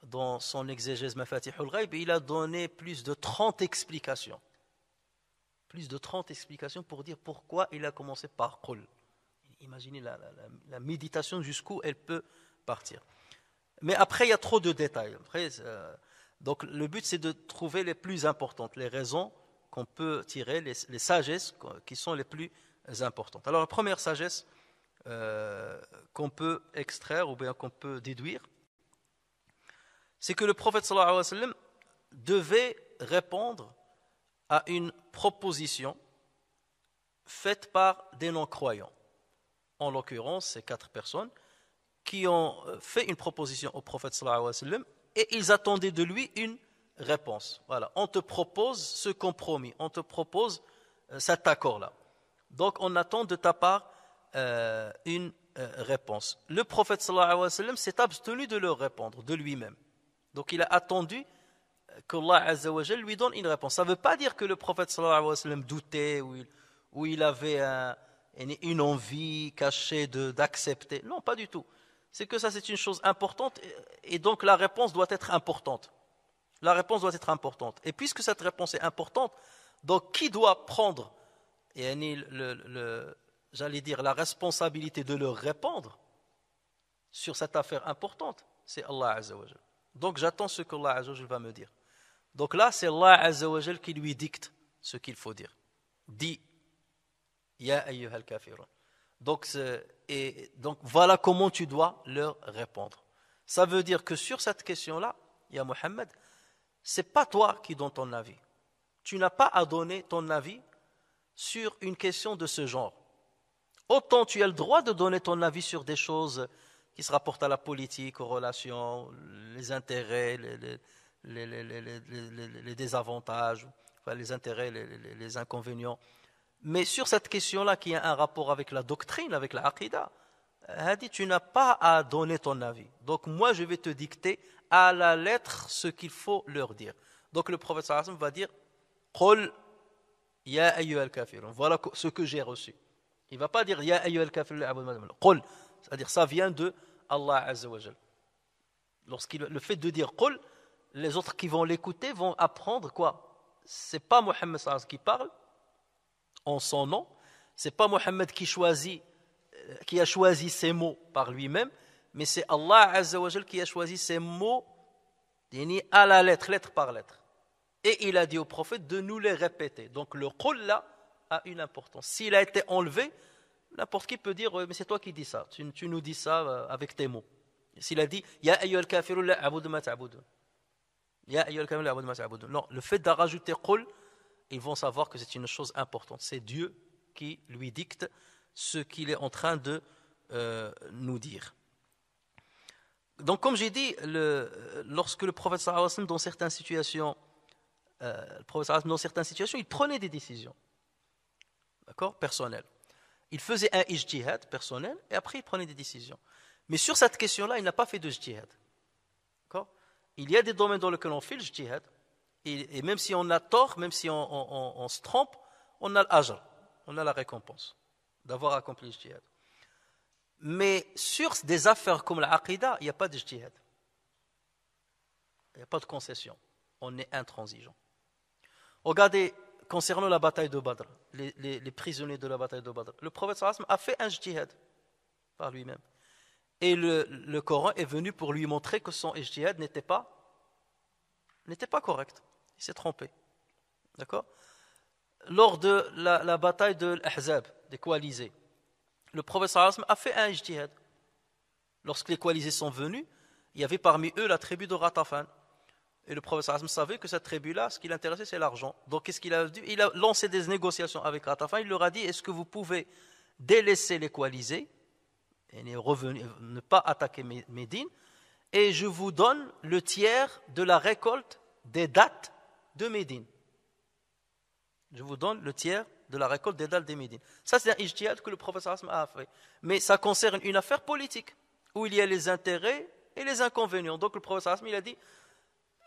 dans son exégèse Mafatihul Ghaib, il a donné plus de 30 explications. Plus de 30 explications pour dire pourquoi il a commencé par qul. Imaginez la méditation jusqu'où elle peut partir. Mais après, il y a trop de détails. Donc le but, c'est de trouver les plus importantes, les raisons qu'on peut tirer, les sagesses qui sont les plus importantes. Alors la première sagesse qu'on peut extraire ou bien qu'on peut déduire, c'est que le prophète sallallahu alayhi wa sallam devait répondre à une proposition faite par des non-croyants. En l'occurrence, ces 4 personnes qui ont fait une proposition au prophète sallallahu alayhi wa sallam et ils attendaient de lui une réponse. Voilà, on te propose ce compromis, on te propose cet accord-là. Donc on attend de ta part une réponse. Le prophète sallallahu alayhi wa sallam s'est abstenu de leur répondre, de lui-même. Donc il a attendu qu'Allah azza wa jalla lui donne une réponse. Ça ne veut pas dire que le prophète sallallahu alayhi wa sallam doutait ou il avait une envie cachée d'accepter. Non, pas du tout. C'est que ça, c'est une chose importante et donc la réponse doit être importante. La réponse doit être importante. Et puisque cette réponse est importante, donc qui doit prendre j'allais dire la responsabilité de leur répondre sur cette affaire importante? C'est Allah Azza wa Jal. Donc j'attends ce qu'Allah Azza wa Jal va me dire. Donc là, c'est Allah Azza wa Jal qui lui dicte ce qu'il faut dire. Dis, Ya ayyuhal kafirun. Donc voilà comment tu dois leur répondre. Ça veut dire que sur cette question-là, Ya Muhammad, c'est pas toi qui donnes ton avis. Tu n'as pas à donner ton avis sur une question de ce genre. Autant tu as le droit de donner ton avis sur des choses qui se rapportent à la politique, aux relations, les intérêts, les désavantages, enfin les intérêts, les inconvénients. Mais sur cette question-là qui a un rapport avec la doctrine, avec la aqidah, tu n'as pas à donner ton avis. Donc moi je vais te dicter à la lettre ce qu'il faut leur dire. Donc le prophète sallallahu alayhi wa sallam va dire Qul ya ayyuhal kafirun. Voilà ce que j'ai reçu. Il ne va pas dire Ya ayyuhal kafirun. Qul, c'est-à-dire ça vient de Allah Azza wa Jal. Le fait de dire Qul, les autres qui vont l'écouter vont apprendre quoi? C'est pas Muhammad sallallahu alayhi wa sallam qui parle en son nom, c'est pas Muhammad qui a choisi ces mots par lui-même, mais c'est Allah Azza wa Jal qui a choisi ces mots à la lettre, lettre par lettre. Et il a dit au prophète de nous les répéter. Donc le qul là a une importance. S'il a été enlevé, n'importe qui peut dire mais c'est toi qui dis ça, tu nous dis ça avec tes mots. S'il a dit ya ayyuhal kafirun la a'budu ma ta'budun. Ya ayyuhal kafirun la a'budu ma ta'budun. Non, le fait de rajouter qul, ils vont savoir que c'est une chose importante. C'est Dieu qui lui dicte ce qu'il est en train de nous dire. Donc comme j'ai dit, lorsque le prophète sallallahu alayhi wa sallam dans certaines situations il prenait des décisions, d'accord, personnelles. Il faisait un ijtihad personnel et après il prenait des décisions. Mais sur cette question-là, il n'a pas fait de ijtihad. D'accord ? Il y a des domaines dans lesquels on fait le ijtihad et même si on a tort, même si on se trompe, on a l'ajr, on a la récompense d'avoir accompli l'ijtihad. Mais sur des affaires comme l'aqida, il n'y a pas d'ijtihad. Il n'y a pas de concession. On est intransigeant. Regardez, concernant la bataille de Badr, les prisonniers de la bataille de Badr, le prophète sallallahu alayhi wa sallam a fait un ijtihad par lui-même. Et le Coran est venu pour lui montrer que son ijtihad n'était pas correct. Il s'est trompé. D'accord ? Lors de la bataille de l'Ahzab, des coalisés, le prophète sallallahu alayhi wa sallam a fait un ijtihad. Lorsque les coalisés sont venus, il y avait parmi eux la tribu de Ghatafan. Et le prophète sallallahu alayhi wa sallam savait que cette tribu-là, ce qui l'intéressait, c'est l'argent. Donc, qu'est-ce qu'il a dit ? Il a lancé des négociations avec Ghatafan. Il leur a dit, est-ce que vous pouvez délaisser les coalisés et ne pas attaquer Médine, et je vous donne le tiers de la récolte des dattes de Médine. Je vous donne le tiers de la récolte des dattes de Médine. Ça, c'est un ijtihad que le prophète sallallahu alayhi wa sallam a fait. Mais ça concerne une affaire politique, où il y a les intérêts et les inconvénients. Donc, le prophète sallallahu alayhi wa sallam, il a dit,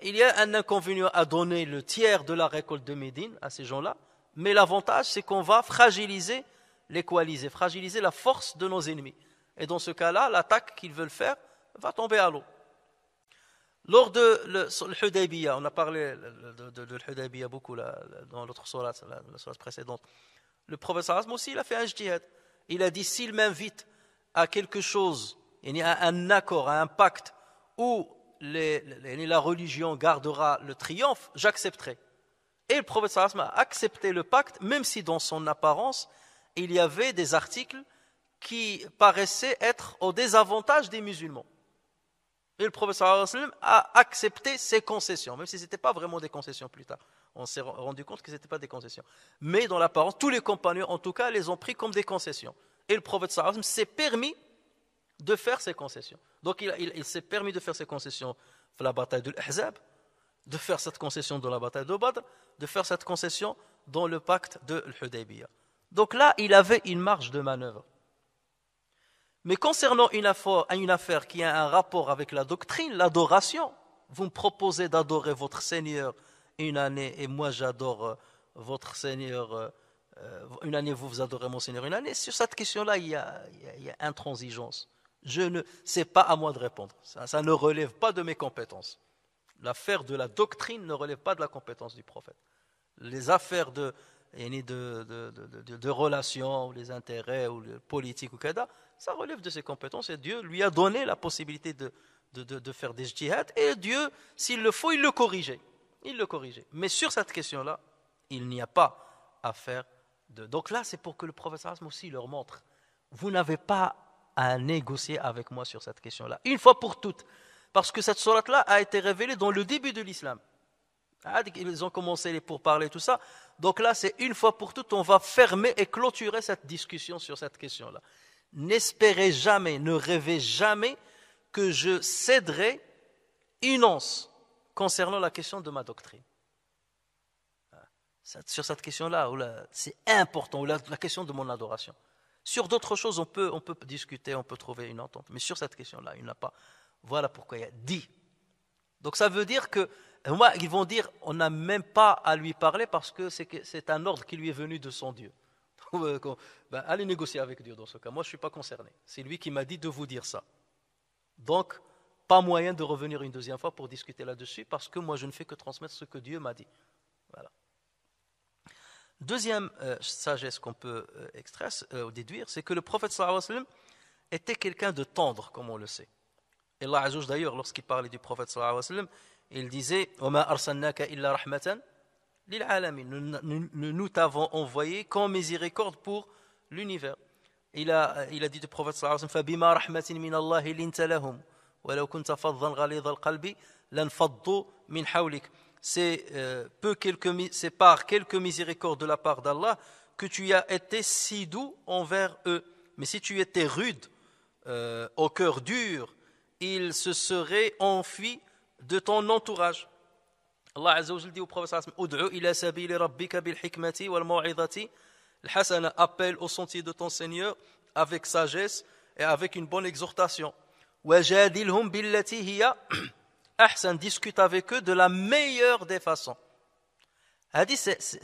il y a un inconvénient à donner le tiers de la récolte de Médine à ces gens-là, mais l'avantage, c'est qu'on va fragiliser les coalisés, fragiliser la force de nos ennemis. Et dans ce cas-là, l'attaque qu'ils veulent faire va tomber à l'eau. Lors de le Hudaybiyah, on a parlé de Hudaybiyah beaucoup dans l'autre sourate, la sourate précédente. Le prophète sallallahu alayhi wa sallam aussi, il a fait un ijtihad. Il a dit, s'il m'invite à quelque chose, à un accord, à un pacte, où la religion gardera le triomphe, j'accepterai. Et le prophète sallallahu alayhi wa sallam a accepté le pacte, même si dans son apparence, il y avait des articles qui paraissaient être au désavantage des musulmans. Et le prophète sallallahu alayhi wa sallam a accepté ces concessions, même si ce n'était pas vraiment des concessions plus tard. On s'est rendu compte que ce n'était pas des concessions. Mais dans l'apparence, tous les compagnons, en tout cas, les ont pris comme des concessions. Et le prophète sallallahu alayhi wa sallam s'est permis de faire ces concessions. Donc il s'est permis de faire ces concessions dans la bataille de l'Ahzab, de faire cette concession dans la bataille de Badr, de faire cette concession dans le pacte de l'Hudaybiyah. Donc là, il avait une marge de manœuvre. Mais concernant une affaire qui a un rapport avec la doctrine, l'adoration, vous me proposez d'adorer votre Seigneur une année et moi j'adore votre Seigneur une année, vous adorez mon Seigneur une année. Sur cette question-là, il y a intransigeance. C'est pas à moi de répondre. Ça ne relève pas de mes compétences. L'affaire de la doctrine ne relève pas de la compétence du prophète. Les affaires de relations, ou les intérêts, ou le politique, ou kada, ça relève de ses compétences et Dieu lui a donné la possibilité de faire des jihad et Dieu, s'il le faut, il le corrigeait. Mais sur cette question-là, il n'y a pas à faire de... Donc là, c'est pour que le prophète sallallahu aussi leur montre. Vous n'avez pas à négocier avec moi sur cette question-là, une fois pour toutes. Parce que cette sourate-là a été révélée dans le début de l'islam. Ils ont commencé les pourparlers, tout ça. Donc là, c'est une fois pour toutes, on va fermer et clôturer cette discussion sur cette question-là. N'espérez jamais, ne rêvez jamais que je céderai une once concernant la question de ma doctrine. Sur cette question-là, c'est important, ou la question de mon adoration. Sur d'autres choses, on peut discuter, on peut trouver une entente. Mais sur cette question-là, il n'y en a pas. Voilà pourquoi il y a dit. Donc ça veut dire que, moi, ils vont dire, on n'a même pas à lui parler parce que c'est un ordre qui lui est venu de son Dieu. Allez négocier avec Dieu dans ce cas. Moi, je ne suis pas concerné. C'est lui qui m'a dit de vous dire ça. Donc, pas moyen de revenir une deuxième fois pour discuter là-dessus parce que moi, je ne fais que transmettre ce que Dieu m'a dit. Voilà. Deuxième sagesse qu'on peut extraire ou déduire, c'est que le prophète sallallahu alayhi wa sallam était quelqu'un de tendre, comme on le sait. Et Allah Azza wa Jalla, d'ailleurs, lorsqu'il parlait du prophète sallallahu alayhi wa sallam, Il disait وَمَا أَرْسَلْنَاكَ إِلَّا رَحْمَةً لِلْعَالَمِينَ. Nous t'avons envoyé comme miséricorde pour l'univers. Il a dit du prophète sallallahu alayhi wa sallam فَبِمَا رَحْمَةٍ مِنَ اللَّهِ لِنْتَ لَهُمْ وَلَوْ كُنْتَ فَضًّا غَلِيظَ الْقَلْبِ لَانْفَضُّوا مِنْ حَوْلِكَ. C'est par quelques miséricordes de la part d'Allah que tu as été si doux envers eux. Mais si tu étais rude, au cœur dur, ils se seraient enfuis de ton entourage. Allah Azza wa Jalla dit au prophète sallallahu alayhi wa sallam, Ud'u ila sabili rabbika bil hikmati wal maw'izati al hasana, appelle au sentier de ton Seigneur avec sagesse et avec une bonne exhortation. Wajadilhum billati hiya ahsan, discute avec eux de la meilleure des façons.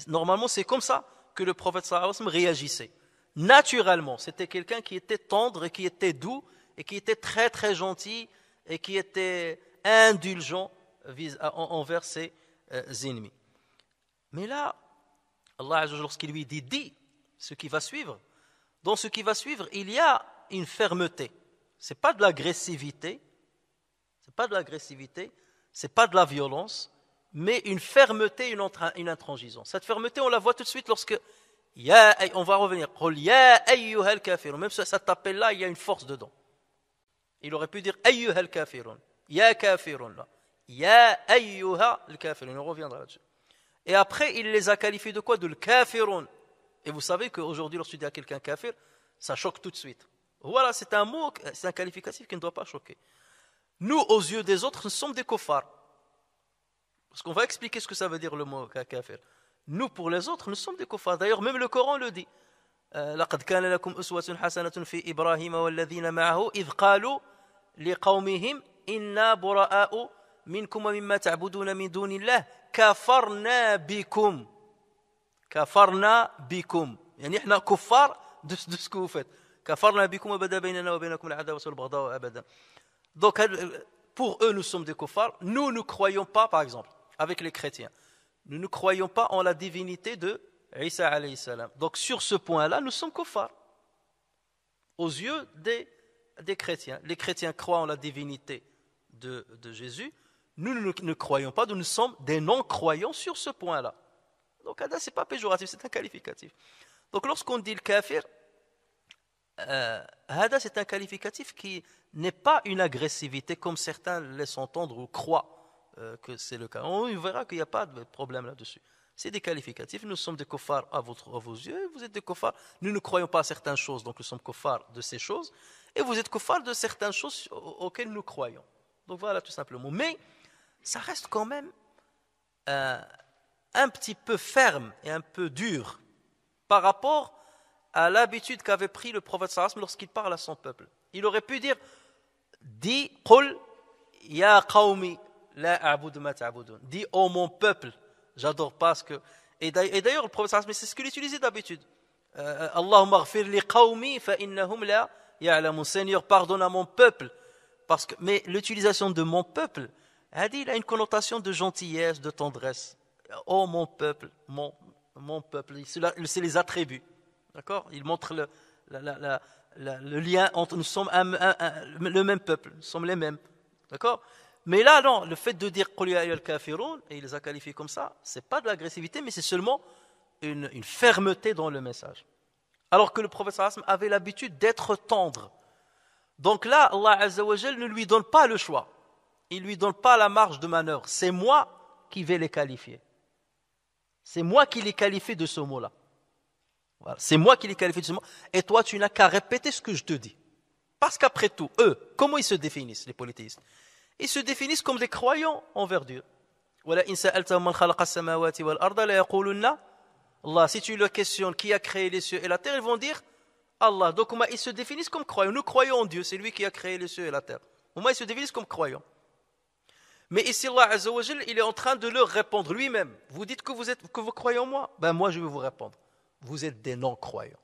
Normalement, c'est comme ça que le prophète sallallahu alayhi wa sallam réagissait. Naturellement, c'était quelqu'un qui était tendre et qui était doux et qui était très très gentil et qui était indulgent envers ses ennemis. Mais là, Allah Azza wa Jalla, lorsqu'il lui dit dis ce qui va suivre, dans ce qui va suivre, il y a une fermeté. C'est pas de l'agressivité, c'est pas de la violence, mais une fermeté, une intransigeance. Cette fermeté, on la voit tout de suite lorsque on va revenir. Même cet appel-là, il y a une force dedans. Il aurait pu dire ayyuhal kafirun, ya kafirun là. Ya ayyuha al-kafirun, on reviendra là-dessus. Et après, il les a qualifiés de quoi? De l-kafirun. Et vous savez qu'aujourd'hui, lorsque tu dis à quelqu'un kafir, ça choque tout de suite. Voilà, c'est un mot, c'est un qualificatif qui ne doit pas choquer. Nous, aux yeux des autres, nous sommes des kuffars. Parce qu'on va expliquer ce que ça veut dire le mot kafir. Nous, pour les autres, nous sommes des kuffars. D'ailleurs, même le Coran le dit. لقد كان لكم أسوة حسنة في إبراهيم والذين معه إذ قالوا لقومهم إنا براء منكم ومما تعبدون من دون الله كفرنا بكم يعني إحنا كفار de ce que vous faites. كفرنا بكم وبدا بيننا وبينكم العداوة والبغضاء أبدا. Donc pour eux nous sommes des kuffars. Nous ne croyons pas, par exemple, avec les chrétiens, nous ne croyons pas en la divinité de Isa alayhi salam. Donc sur ce point-là, nous sommes kuffars aux yeux des chrétiens. Les chrétiens croient en la divinité de Jésus. Nous ne croyons pas, nous sommes des non-croyants sur ce point-là. Donc ce n'est pas péjoratif, c'est un qualificatif. Donc lorsqu'on dit le kafir, c'est un qualificatif qui n'est pas une agressivité comme certains laissent entendre ou croient que c'est le cas. On verra qu'il n'y a pas de problème là-dessus. C'est des qualificatifs. Nous sommes des kuffars à vos yeux, vous êtes des kuffars. Nous ne croyons pas à certaines choses, donc nous sommes kuffars de ces choses. Et vous êtes kuffars de certaines choses auxquelles nous croyons. Donc voilà, tout simplement. Mais ça reste quand même un petit peu ferme et un peu dur par rapport à l'habitude qu'avait pris le prophète sallallahu alayhi wa sallam lorsqu'il parle à son peuple. Il aurait pu dire dis qul ya qawmi la a'budu ma ta'budun. Dis oh mon peuple, j'adore pas ce que. Et d'ailleurs le prophète sallallahu alayhi wa sallam, c'est ce qu'il utilisait d'habitude. Allahumma ighfir li qawmi fa innahum la ya'lamun. Seigneur, pardonne à mon peuple mais l'utilisation de mon peuple, il a une connotation de gentillesse, de tendresse. Oh mon peuple, mon peuple, c'est les attributs. D'accord? Il montre le lien entre nous sommes le même peuple, nous sommes les mêmes. D'accord? Mais là, non, le fait de dire Qul ya ayyuhal kafirun, et il les a qualifiés comme ça, c'est pas de l'agressivité, mais c'est seulement une fermeté dans le message. Alors que le prophète sallallahu alayhi wa sallam avait l'habitude d'être tendre. Donc là, Allah Azza wa Jal ne lui donne pas le choix. Il ne lui donne pas la marge de manœuvre. C'est moi qui vais les qualifier. C'est moi qui les qualifie de ce mot-là. Voilà. C'est moi qui les qualifie de ce mot. Et toi, tu n'as qu'à répéter ce que je te dis. Parce qu'après tout, eux, comment ils se définissent, les polythéistes? Ils se définissent comme des croyants envers Dieu. Allah, si tu leur questionnes qui a créé les cieux et la terre, ils vont dire Allah. Donc ils se définissent comme croyants. Nous croyons en Dieu, c'est lui qui a créé les cieux et la terre. Au moins ils se définissent comme croyants. Mais ici Allah Azza wa Jal, il est en train de leur répondre lui-même. Vous dites que vous croyez en moi? Ben moi je vais vous répondre. Vous êtes des non-croyants.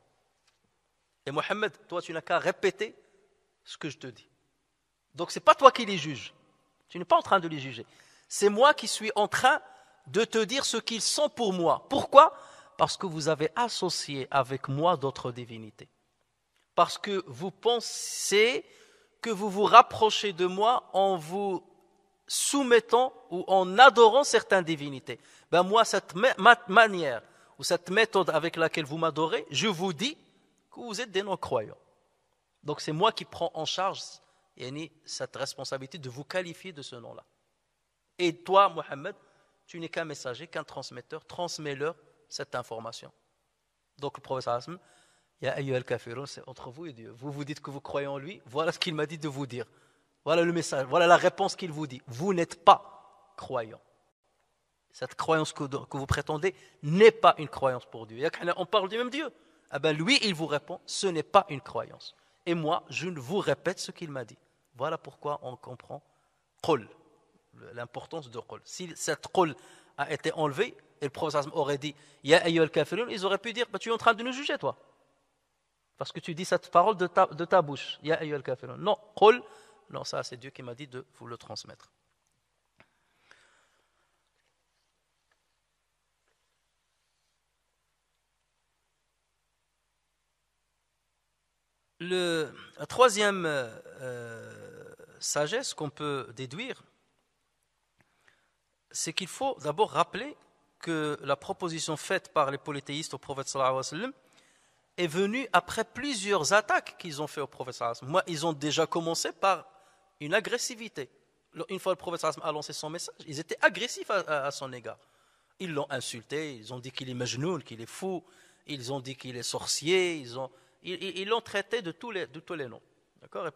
Et Mohammed, toi tu n'as qu'à répéter ce que je te dis. Donc c'est pas toi qui les juges. Tu n'es pas en train de les juger. C'est moi qui suis en train de te dire ce qu'ils sont pour moi. Pourquoi? Parce que vous avez associé avec moi d'autres divinités. Parce que vous pensez que vous vous rapprochez de moi en vous soumettant ou en adorant certaines divinités. Ben moi, cette manière ou cette méthode avec laquelle vous m'adorez, je vous dis que vous êtes des non-croyants. Donc c'est moi qui prends en charge cette responsabilité de vous qualifier de ce nom-là. Et toi, Mohammed, tu n'es qu'un messager, qu'un transmetteur, transmets-leur cette information. Donc le prophète sallallahu alayhi wa sallam, Ya ayyuhal kafirun, c'est entre vous et Dieu. Vous vous dites que vous croyez en lui, voilà ce qu'il m'a dit de vous dire. Voilà le message, voilà la réponse qu'il vous dit. Vous n'êtes pas croyant. Cette croyance que vous prétendez n'est pas une croyance pour Dieu. On parle du même Dieu. Ah ben lui, il vous répond, ce n'est pas une croyance. Et moi, je vous répète ce qu'il m'a dit. Voilà pourquoi on comprend qul, l'importance de qul. Si cette qul a été enlevée, et le prophète aurait dit Ya ayyuhal kafirun, ils auraient pu dire tu es en train de nous juger, toi. Parce que tu dis cette parole de ta bouche. Ya ayyuhal kafirun. Non, qul, non, ça c'est Dieu qui m'a dit de vous le transmettre. La troisième sagesse qu'on peut déduire, c'est qu'il faut d'abord rappeler que la proposition faite par les polythéistes au prophète sallallahu alayhi wa sallam est venue après plusieurs attaques qu'ils ont fait au prophète sallallahu alayhi wa sallam. Moi, ils ont déjà commencé par une agressivité. Une fois le prophète sallallahu alayhi wa sallam a lancé son message, ils étaient agressifs à son égard. Ils l'ont insulté, ils ont dit qu'il est majnoun, qu'il est fou, ils ont dit qu'il est sorcier, ils l'ont traité de tous les noms. D'accord ?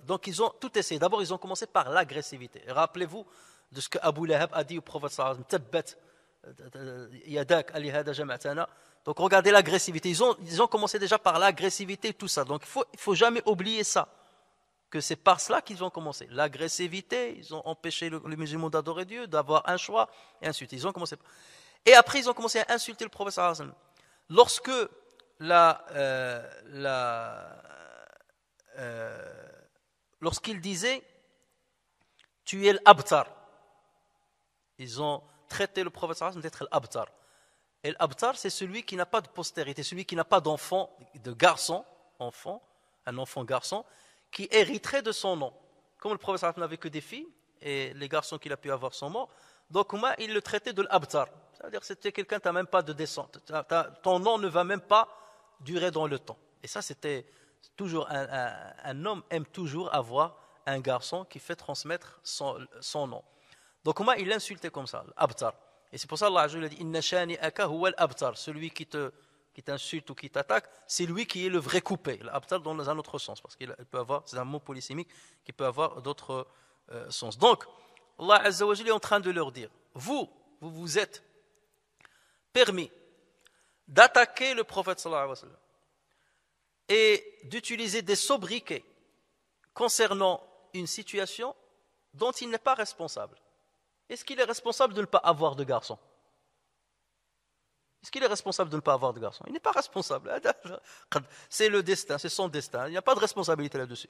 Donc ils ont tout essayé. D'abord, ils ont commencé par l'agressivité. Rappelez-vous de ce que Abu Lahab a dit au prophète sallallahu alayhi wa sallam, yadak ali hada jama'tana. Donc regardez l'agressivité. Ils ont commencé déjà par l'agressivité et tout ça. Donc il ne faut jamais oublier ça. Que c'est par cela qu'ils ont commencé. L'agressivité, ils ont empêché les musulmans d'adorer Dieu, d'avoir un choix, et ainsi de suite. Ils ont commencé. Et après, ils ont commencé à insulter le prophète sallallahu alayhi wa sallam. Lorsque lorsqu'il disait tu es l'abtar, ils ont traité le prophète sallallahu alayhi wa sallam d'être l'abtar. Et l'abtar, c'est celui qui n'a pas de postérité, celui qui n'a pas d'enfant, de garçon, un enfant garçon, qui hériterait de son nom. Comme le prophète sallallahu alayhi wa sallam n'avait que des filles, et les garçons qu'il a pu avoir sont morts, donc moi, il le traitait de l'abtar. C'est-à-dire que c'était quelqu'un, tu n'as même pas de descente. Ton nom ne va même pas durer dans le temps. Et ça, c'était toujours, un homme aime toujours avoir un garçon qui fait transmettre son nom. Donc moi, il l'insultait comme ça, l'abtar. Et c'est pour ça qu'Allah a dit Inna shani'aka huwa al-abtar. Celui qui t'insulte ou qui t'attaque, c'est lui qui est le vrai coupé. L'abtar dans un autre sens, parce qu'il peut avoir, c'est un mot polysémique qui peut avoir d'autres sens. Donc, Allah Azza wa Jalla est en train de leur dire vous êtes permis d'attaquer le prophète sallallahu alayhi wa sallam et d'utiliser des sobriquets concernant une situation dont il n'est pas responsable. Est-ce qu'il est responsable de ne pas avoir de garçon? Est-ce qu'il est responsable de ne pas avoir de garçon? Il n'est pas responsable. C'est le destin, c'est son destin. Il n'y a pas de responsabilité là-dessus.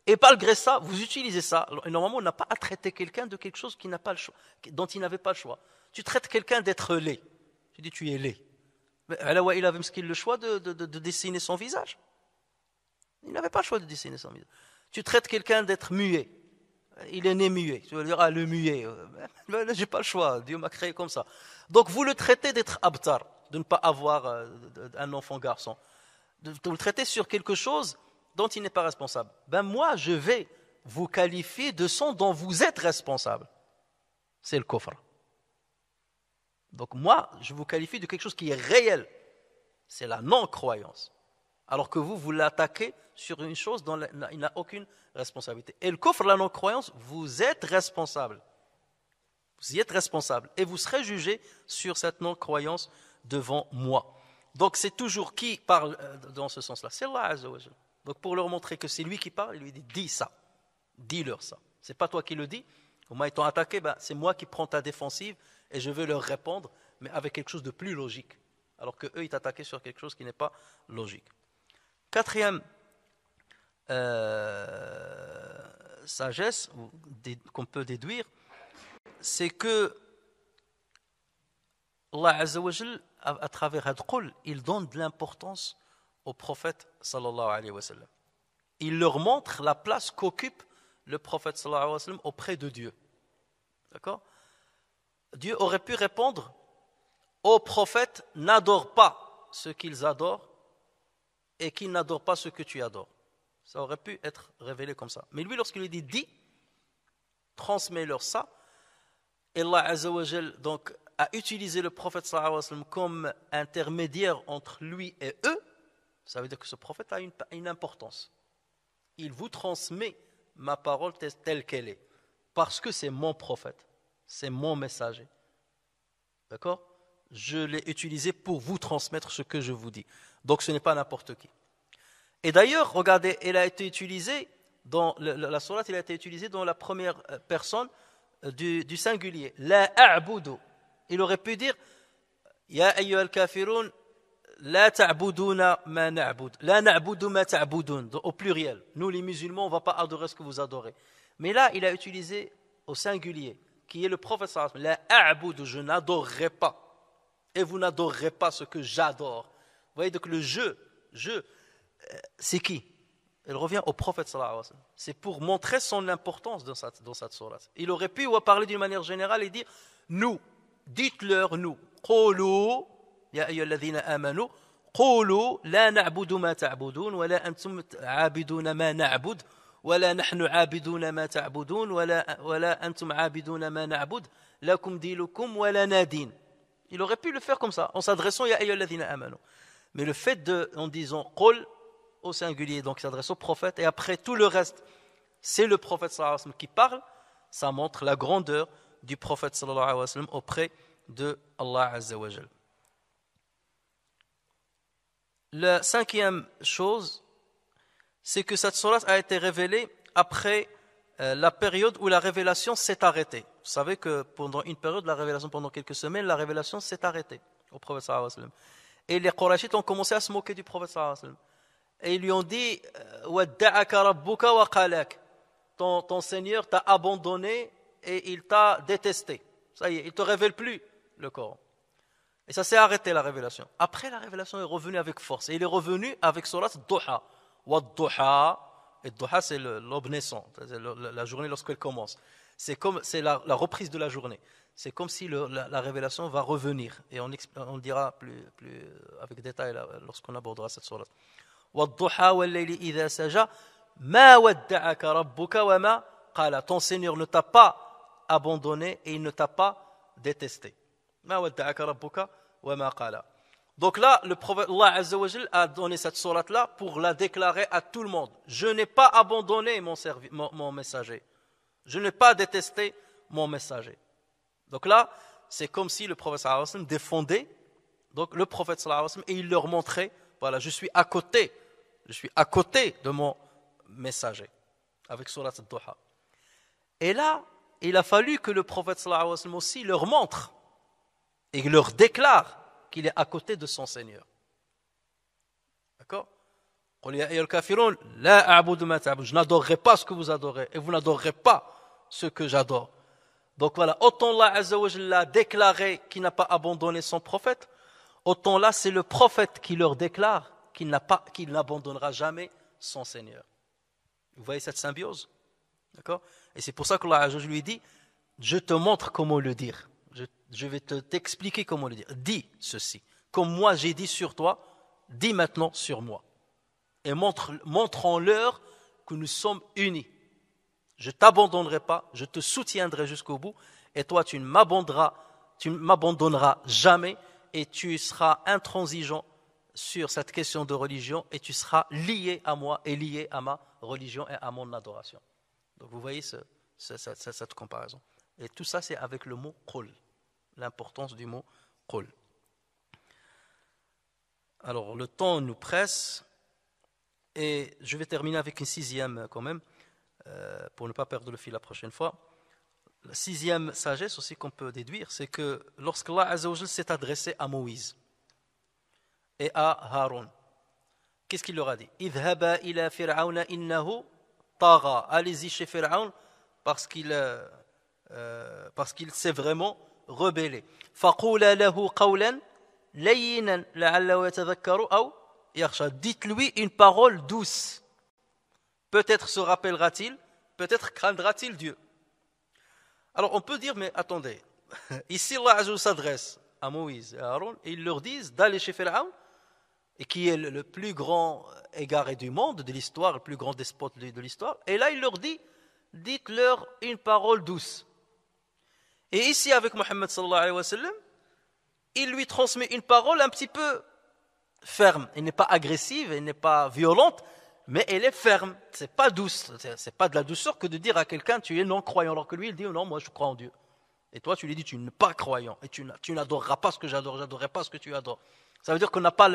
Et malgré ça, vous utilisez ça. Normalement, on n'a pas à traiter quelqu'un de quelque chose dont il n'avait pas le choix. Tu traites quelqu'un d'être laid. Tu dis tu es laid. Mais il avait le choix de dessiner son visage. Il n'avait pas le choix de dessiner son visage. Tu traites quelqu'un d'être muet. Il est né muet. Tu vas dire, le muet. J'ai pas le choix. Dieu m'a créé comme ça. Donc vous le traitez d'être abtar, de ne pas avoir un enfant garçon. Vous le traitez sur quelque chose dont il n'est pas responsable. Ben moi, je vais vous qualifier de ce dont vous êtes responsable. C'est le kufr. Donc moi, je vous qualifie de quelque chose qui est réel. C'est la non-croyance. Alors que vous l'attaquez sur une chose dont il n'a aucune responsabilité. Et le kufr, la non-croyance, vous êtes responsable. Vous y êtes responsable. Et vous serez jugé sur cette non-croyance devant moi. Donc c'est toujours qui parle dans ce sens-là? C'est Allah Azza wa Jalla. Donc pour leur montrer que c'est lui qui parle, il lui dit, dis ça. Dis-leur ça. C'est pas toi qui le dis. Au moins ils t'ont attaqué, c'est moi qui prends ta défensive et je vais leur répondre, mais avec quelque chose de plus logique. Alors qu'eux, ils t'attaquaient sur quelque chose qui n'est pas logique. Quatrième sagesse qu'on peut déduire, c'est que Allah Azza wa Jalla, à travers Hadqul, il donne de l'importance au prophète sallallahu alayhi wa sallam. Il leur montre la place qu'occupe le prophète sallallahu alayhi wa sallam auprès de Dieu. D'accord? Dieu aurait pu répondre, ô prophète, n'adore pas ce qu'ils adorent et qu'ils n'adorent pas ce que tu adores. Ça aurait pu être révélé comme ça. Mais lui, lorsqu'il lui dit, dis, transmets-leur ça, et Allah Azza wa Jal, donc, a utilisé le prophète sallallahu alayhi wa sallam comme intermédiaire entre lui et eux, ça veut dire que ce prophète a une importance. Il vous transmet ma parole telle qu'elle est, parce que c'est mon prophète, c'est mon messager. D'accord? Je l'ai utilisé pour vous transmettre ce que je vous dis. Donc ce n'est pas n'importe qui. Et d'ailleurs, regardez, elle a été utilisée dans la sourate, il a été utilisé dans la première personne du singulier. La a'budu. Il aurait pu dire Ya ayyuhal kafirun la ta'buduna ma na'bud. La na'budu ma ta'budun. Au pluriel. Nous les musulmans, on ne va pas adorer ce que vous adorez. Mais là, il a utilisé au singulier, qui est le prophète sallallahu alayhi wa sallam. La a'budu, je n'adorerai pas. Et vous n'adorerez pas ce que j'adore. Vous voyez, donc le je, c'est qui? Il revient au prophète sallallahu alayhi wa sallam. C'est pour montrer son importance dans cette sourate. Il aurait pu parler d'une manière générale et dire nous, dites-leur nous. Qulu ya ayyuhalladhina amanu qulu la na'budu ma ta'budun wa la antum 'abiduna ma na'bud wa la nahnu 'abiduna ma ta'budun wa la antum 'abiduna ma na'bud lakum dinukum wa lana din. Il aurait pu le faire comme ça, en s'adressant ya ayyuhalladhina amanu. Mais le fait en disant qul au singulier, donc il s'adresse au prophète, et après tout le reste, c'est le prophète sallallahu alayhi wa sallam qui parle, ça montre la grandeur du prophète sallallahu alayhi wa sallam auprès de Allah Azza wa Jal. La cinquième chose, c'est que cette sourate a été révélée après la période où la révélation s'est arrêtée. Vous savez que pendant une période, la révélation, pendant quelques semaines, la révélation s'est arrêtée au prophète sallallahu alayhi wa sallam. Et les Qurayshites ont commencé à se moquer du prophète sallallahu alayhi wa sallam. Et ils lui ont dit wadda'aka rabbuka wa qalak. Ton Seigneur t'a abandonné et il t'a détesté. Ça y est, il ne te révèle plus le Coran. Et ça s'est arrêté la révélation. Après, la révélation est revenue avec force. Et il est revenu avec surat Duha. Wad-Duha. Et Duha, c'est l'aube naissante, la journée lorsqu'elle commence. C'est la reprise de la journée. C'est comme si la révélation va revenir. Et on dira plus avec détail lorsqu'on abordera cette sourate. Wad-Duha wal-layli idha saja ma wadda'aka rabbuka wa ma qala. Ton Seigneur ne t'a pas abandonné et il ne t'a pas détesté. Ma wadda'aka rabbuka wa ma qala. Donc là, le prophète Allah Azza wa Jal a donné cette sourate-là pour la déclarer à tout le monde. Je n'ai pas abandonné mon messager. Je n'ai pas détesté mon messager. Donc là, c'est comme si le prophète sallallahu alayhi wa sallam défendait donc le prophète sallallahu alayhi wa sallam et il leur montrait, voilà, je suis à côté de mon messager, avec surat al-Duha. Et là, il a fallu que le prophète sallallahu alayhi wa sallam aussi leur montre et leur déclare qu'il est à côté de son Seigneur. D'accord? Je n'adorerai pas ce que vous adorez et vous n'adorerez pas ce que j'adore. Donc voilà, autant Allah Azza wa Jalla a déclaré qu'il n'a pas abandonné son prophète, autant là c'est le prophète qui leur déclare qu'il n'abandonnera jamais son Seigneur. Vous voyez cette symbiose? D'accord? Et c'est pour ça que Allah Azza wa Jalla lui dit, je te montre comment le dire. Je vais t'expliquer comment le dire. Dis ceci. Comme moi j'ai dit sur toi, dis maintenant sur moi. Et montrons-leur que nous sommes unis. Je ne t'abandonnerai pas, je te soutiendrai jusqu'au bout, et toi tu ne m'abandonneras jamais, et tu seras intransigeant sur cette question de religion, et tu seras lié à moi et lié à ma religion et à mon adoration. Donc vous voyez cette comparaison. Et tout ça c'est avec le mot qul, l'importance du mot qul. Alors le temps nous presse, et je vais terminer avec une sixième quand même, pour ne pas perdre le fil la prochaine fois. La sixième sagesse aussi qu'on peut déduire, c'est que lorsqu'Allah Azza wa Jal s'est adressé à Moïse et à Haroun, qu'est-ce qu'il leur a dit? Idhaba ila fir'auna innahu tagha. Allez-y chez Pharaon parce qu'il s'est vraiment rebellé. Faqula lahu qawlan layyinan la'allahu yatadhakkaru aw yakhsha. Dites-lui une parole douce. Peut-être se rappellera-t-il, peut-être craindra-t-il Dieu. Alors on peut dire, mais attendez, ici Allah Azza wa Jalla s'adresse à Moïse et à Aaron et ils leur disent d'aller chez Pharaon, et qui est le plus grand égaré du monde, de l'histoire, le plus grand despote de l'histoire. Et là, il leur dit, dites-leur une parole douce. Et ici, avec Mohammed sallallahu alayhi wa sallam, il lui transmet une parole un petit peu ferme. Elle n'est pas agressive, elle n'est pas violente, mais elle est ferme. C'est pas douce. C'est pas de la douceur que de dire à quelqu'un, tu es non-croyant, alors que lui, il dit, non, moi, je crois en Dieu. Et toi, tu lui dis, tu n'es pas croyant, et tu n'adoreras pas ce que j'adore, j'adorerai pas ce que tu adores. Ça veut dire qu'on n'a pas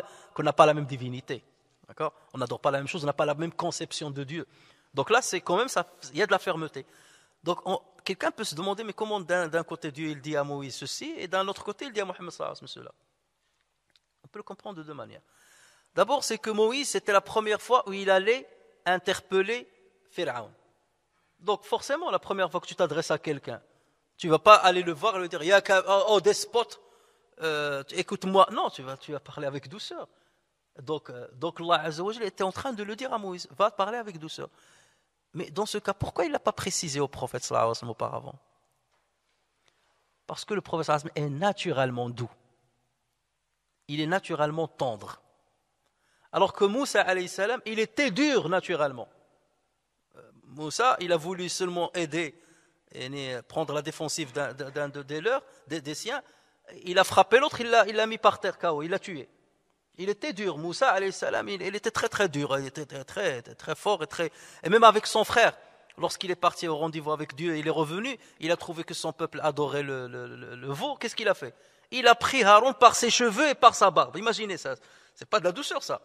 la même divinité. D'accord ? On n'adore pas la même chose, on n'a pas la même conception de Dieu. Donc là, c'est quand même ça, il y a de la fermeté. Donc quelqu'un peut se demander, mais comment d'un côté Dieu il dit à Moïse ceci, et d'un autre côté il dit à Mohammed sallallahu alayhi wa sallam cela. On peut le comprendre de deux manières. D'abord, c'est que Moïse, c'était la première fois où il allait interpeller Pharaon. Donc forcément, la première fois que tu t'adresses à quelqu'un, tu ne vas pas aller le voir et lui dire, oh despote, écoute-moi. Non, tu vas parler avec douceur. Donc Allah Azza wa Jalla était en train de le dire à Moïse, va parler avec douceur. Mais dans ce cas, pourquoi il ne l'a pas précisé au prophète sallallahu alayhi wa sallam auparavant? Parce que le prophète sallallahu alayhi wa sallam est naturellement doux. Il est naturellement tendre. Alors que Moussa alayhi salam, il était dur naturellement. Moussa, il a voulu seulement aider et prendre la défensive d'un des siens. Il a frappé l'autre, il l'a mis par terre KO, il l'a tué. Il était dur. Moussa alayhi salam, il était très très dur, il était très fort et même avec son frère. Lorsqu'il est parti au rendez-vous avec Dieu et il est revenu, il a trouvé que son peuple adorait le veau. Qu'est-ce qu'il a fait? Il a pris Haroun par ses cheveux et par sa barbe. Imaginez ça, c'est pas de la douceur ça.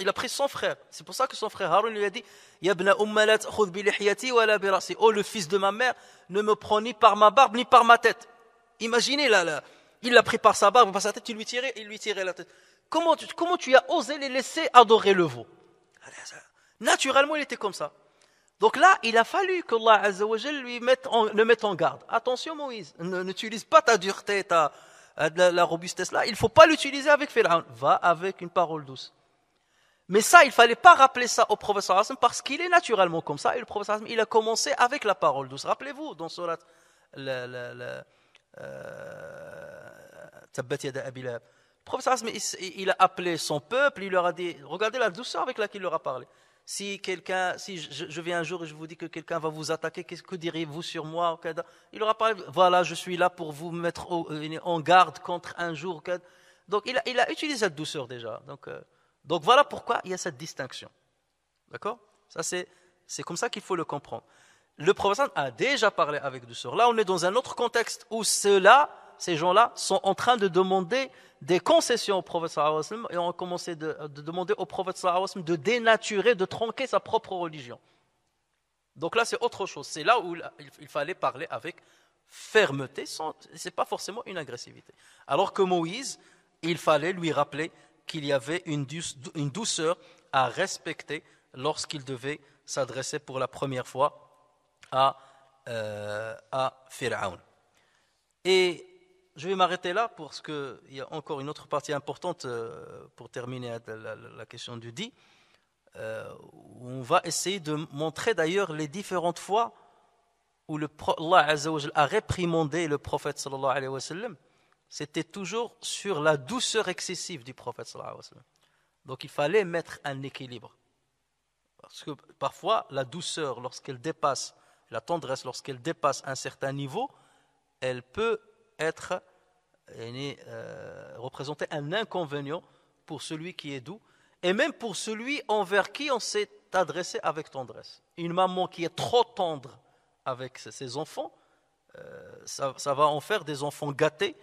Il a pris son frère. C'est pour ça que son frère Haroun lui a dit, Yabna ummalat khudh bi lihyati wala bi ra'si. Oh le fils de ma mère, ne me prends ni par ma barbe ni par ma tête. Imaginez là, il l'a pris par sa barbe, par sa tête, il lui tirait la tête. Comment tu as osé les laisser adorer le veau? Naturellement, il était comme ça. Donc là, il a fallu qu'Allah Azza wa Jalla le mette en garde. Attention Moïse, n'utilise pas ta dureté, la robustesse là. Il ne faut pas l'utiliser avec Pharaon. Va avec une parole douce. Mais ça, il ne fallait pas rappeler ça au prophète sallallahu alayhi wa sallam parce qu'il est naturellement comme ça. Et le prophète sallallahu alayhi wa sallam, il a commencé avec la parole douce. Rappelez-vous, dans Surat Tabbat yada Abi Lahab. Le prophète sallallahu alayhi wa sallam, il a appelé son peuple, il leur a dit, regardez la douceur avec laquelle il leur a parlé. Si je viens un jour et je vous dis que quelqu'un va vous attaquer, que diriez-vous sur moi? Il leur a parlé, voilà, je suis là pour vous mettre en garde contre un jour. Donc il a utilisé cette douceur déjà. Donc voilà pourquoi il y a cette distinction. D'accord? Ça c'est comme ça qu'il faut le comprendre. Le prophète a déjà parlé avec douceur. Là, on est dans un autre contexte où ces gens-là sont en train de demander des concessions au prophète sallallahu alayhi wa sallam et ont commencé de demander au prophète sallallahu alayhi wa sallam de dénaturer, de tronquer sa propre religion. Donc là, c'est autre chose. C'est là où il fallait parler avec fermeté, ce n'est pas forcément une agressivité. Alors que Moïse, il fallait lui rappeler qu'il y avait une douceur à respecter lorsqu'il devait s'adresser pour la première fois à Pharaon. Et je vais m'arrêter là parce qu'il y a encore une autre partie importante pour terminer la question du dit. Où on va essayer de montrer d'ailleurs les différentes fois où Allah Azza wa Jalla a réprimandé le prophète sallallahu alayhi wa sallam. C'était toujours sur la douceur excessive du prophète sallallahu alayhi wa sallam. Donc il fallait mettre un équilibre. Parce que parfois la douceur, lorsqu'elle dépasse, la tendresse, lorsqu'elle dépasse un certain niveau, elle peut représenter un inconvénient pour celui qui est doux et même pour celui envers qui on s'est adressé avec tendresse. Une maman qui est trop tendre avec ses enfants, ça va en faire des enfants gâtés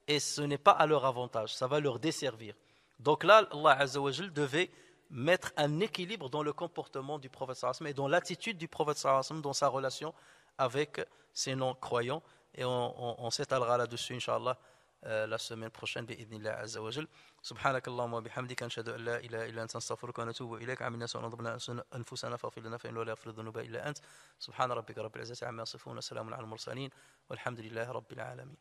et ce n'est pas à leur avantage, ça va leur desservir. Donc là, Allah Azza wa Jal devait mettre un équilibre dans le comportement du prophète sallallahu alayhi wa sallam et dans l'attitude du prophète sallallahu alayhi wa sallam dans sa relation avec ses non-croyants. Et on s'étalera là-dessus, Inch'Allah, la semaine prochaine, bi'idhnillah azza wa jal. Subhanak Allahumma bihamdika, anshadu an la ilaha illa anta, astaghfiruka wa natubu ilayk. Amina sa'nadhibna anfusana faghfir lana fa innahu la yaghfiru dhunuba illa ant. Subhana rabbika rabbil izzati amma yasifun, wa salamun ala al-mursalin, walhamdulillahi rabbil alamin.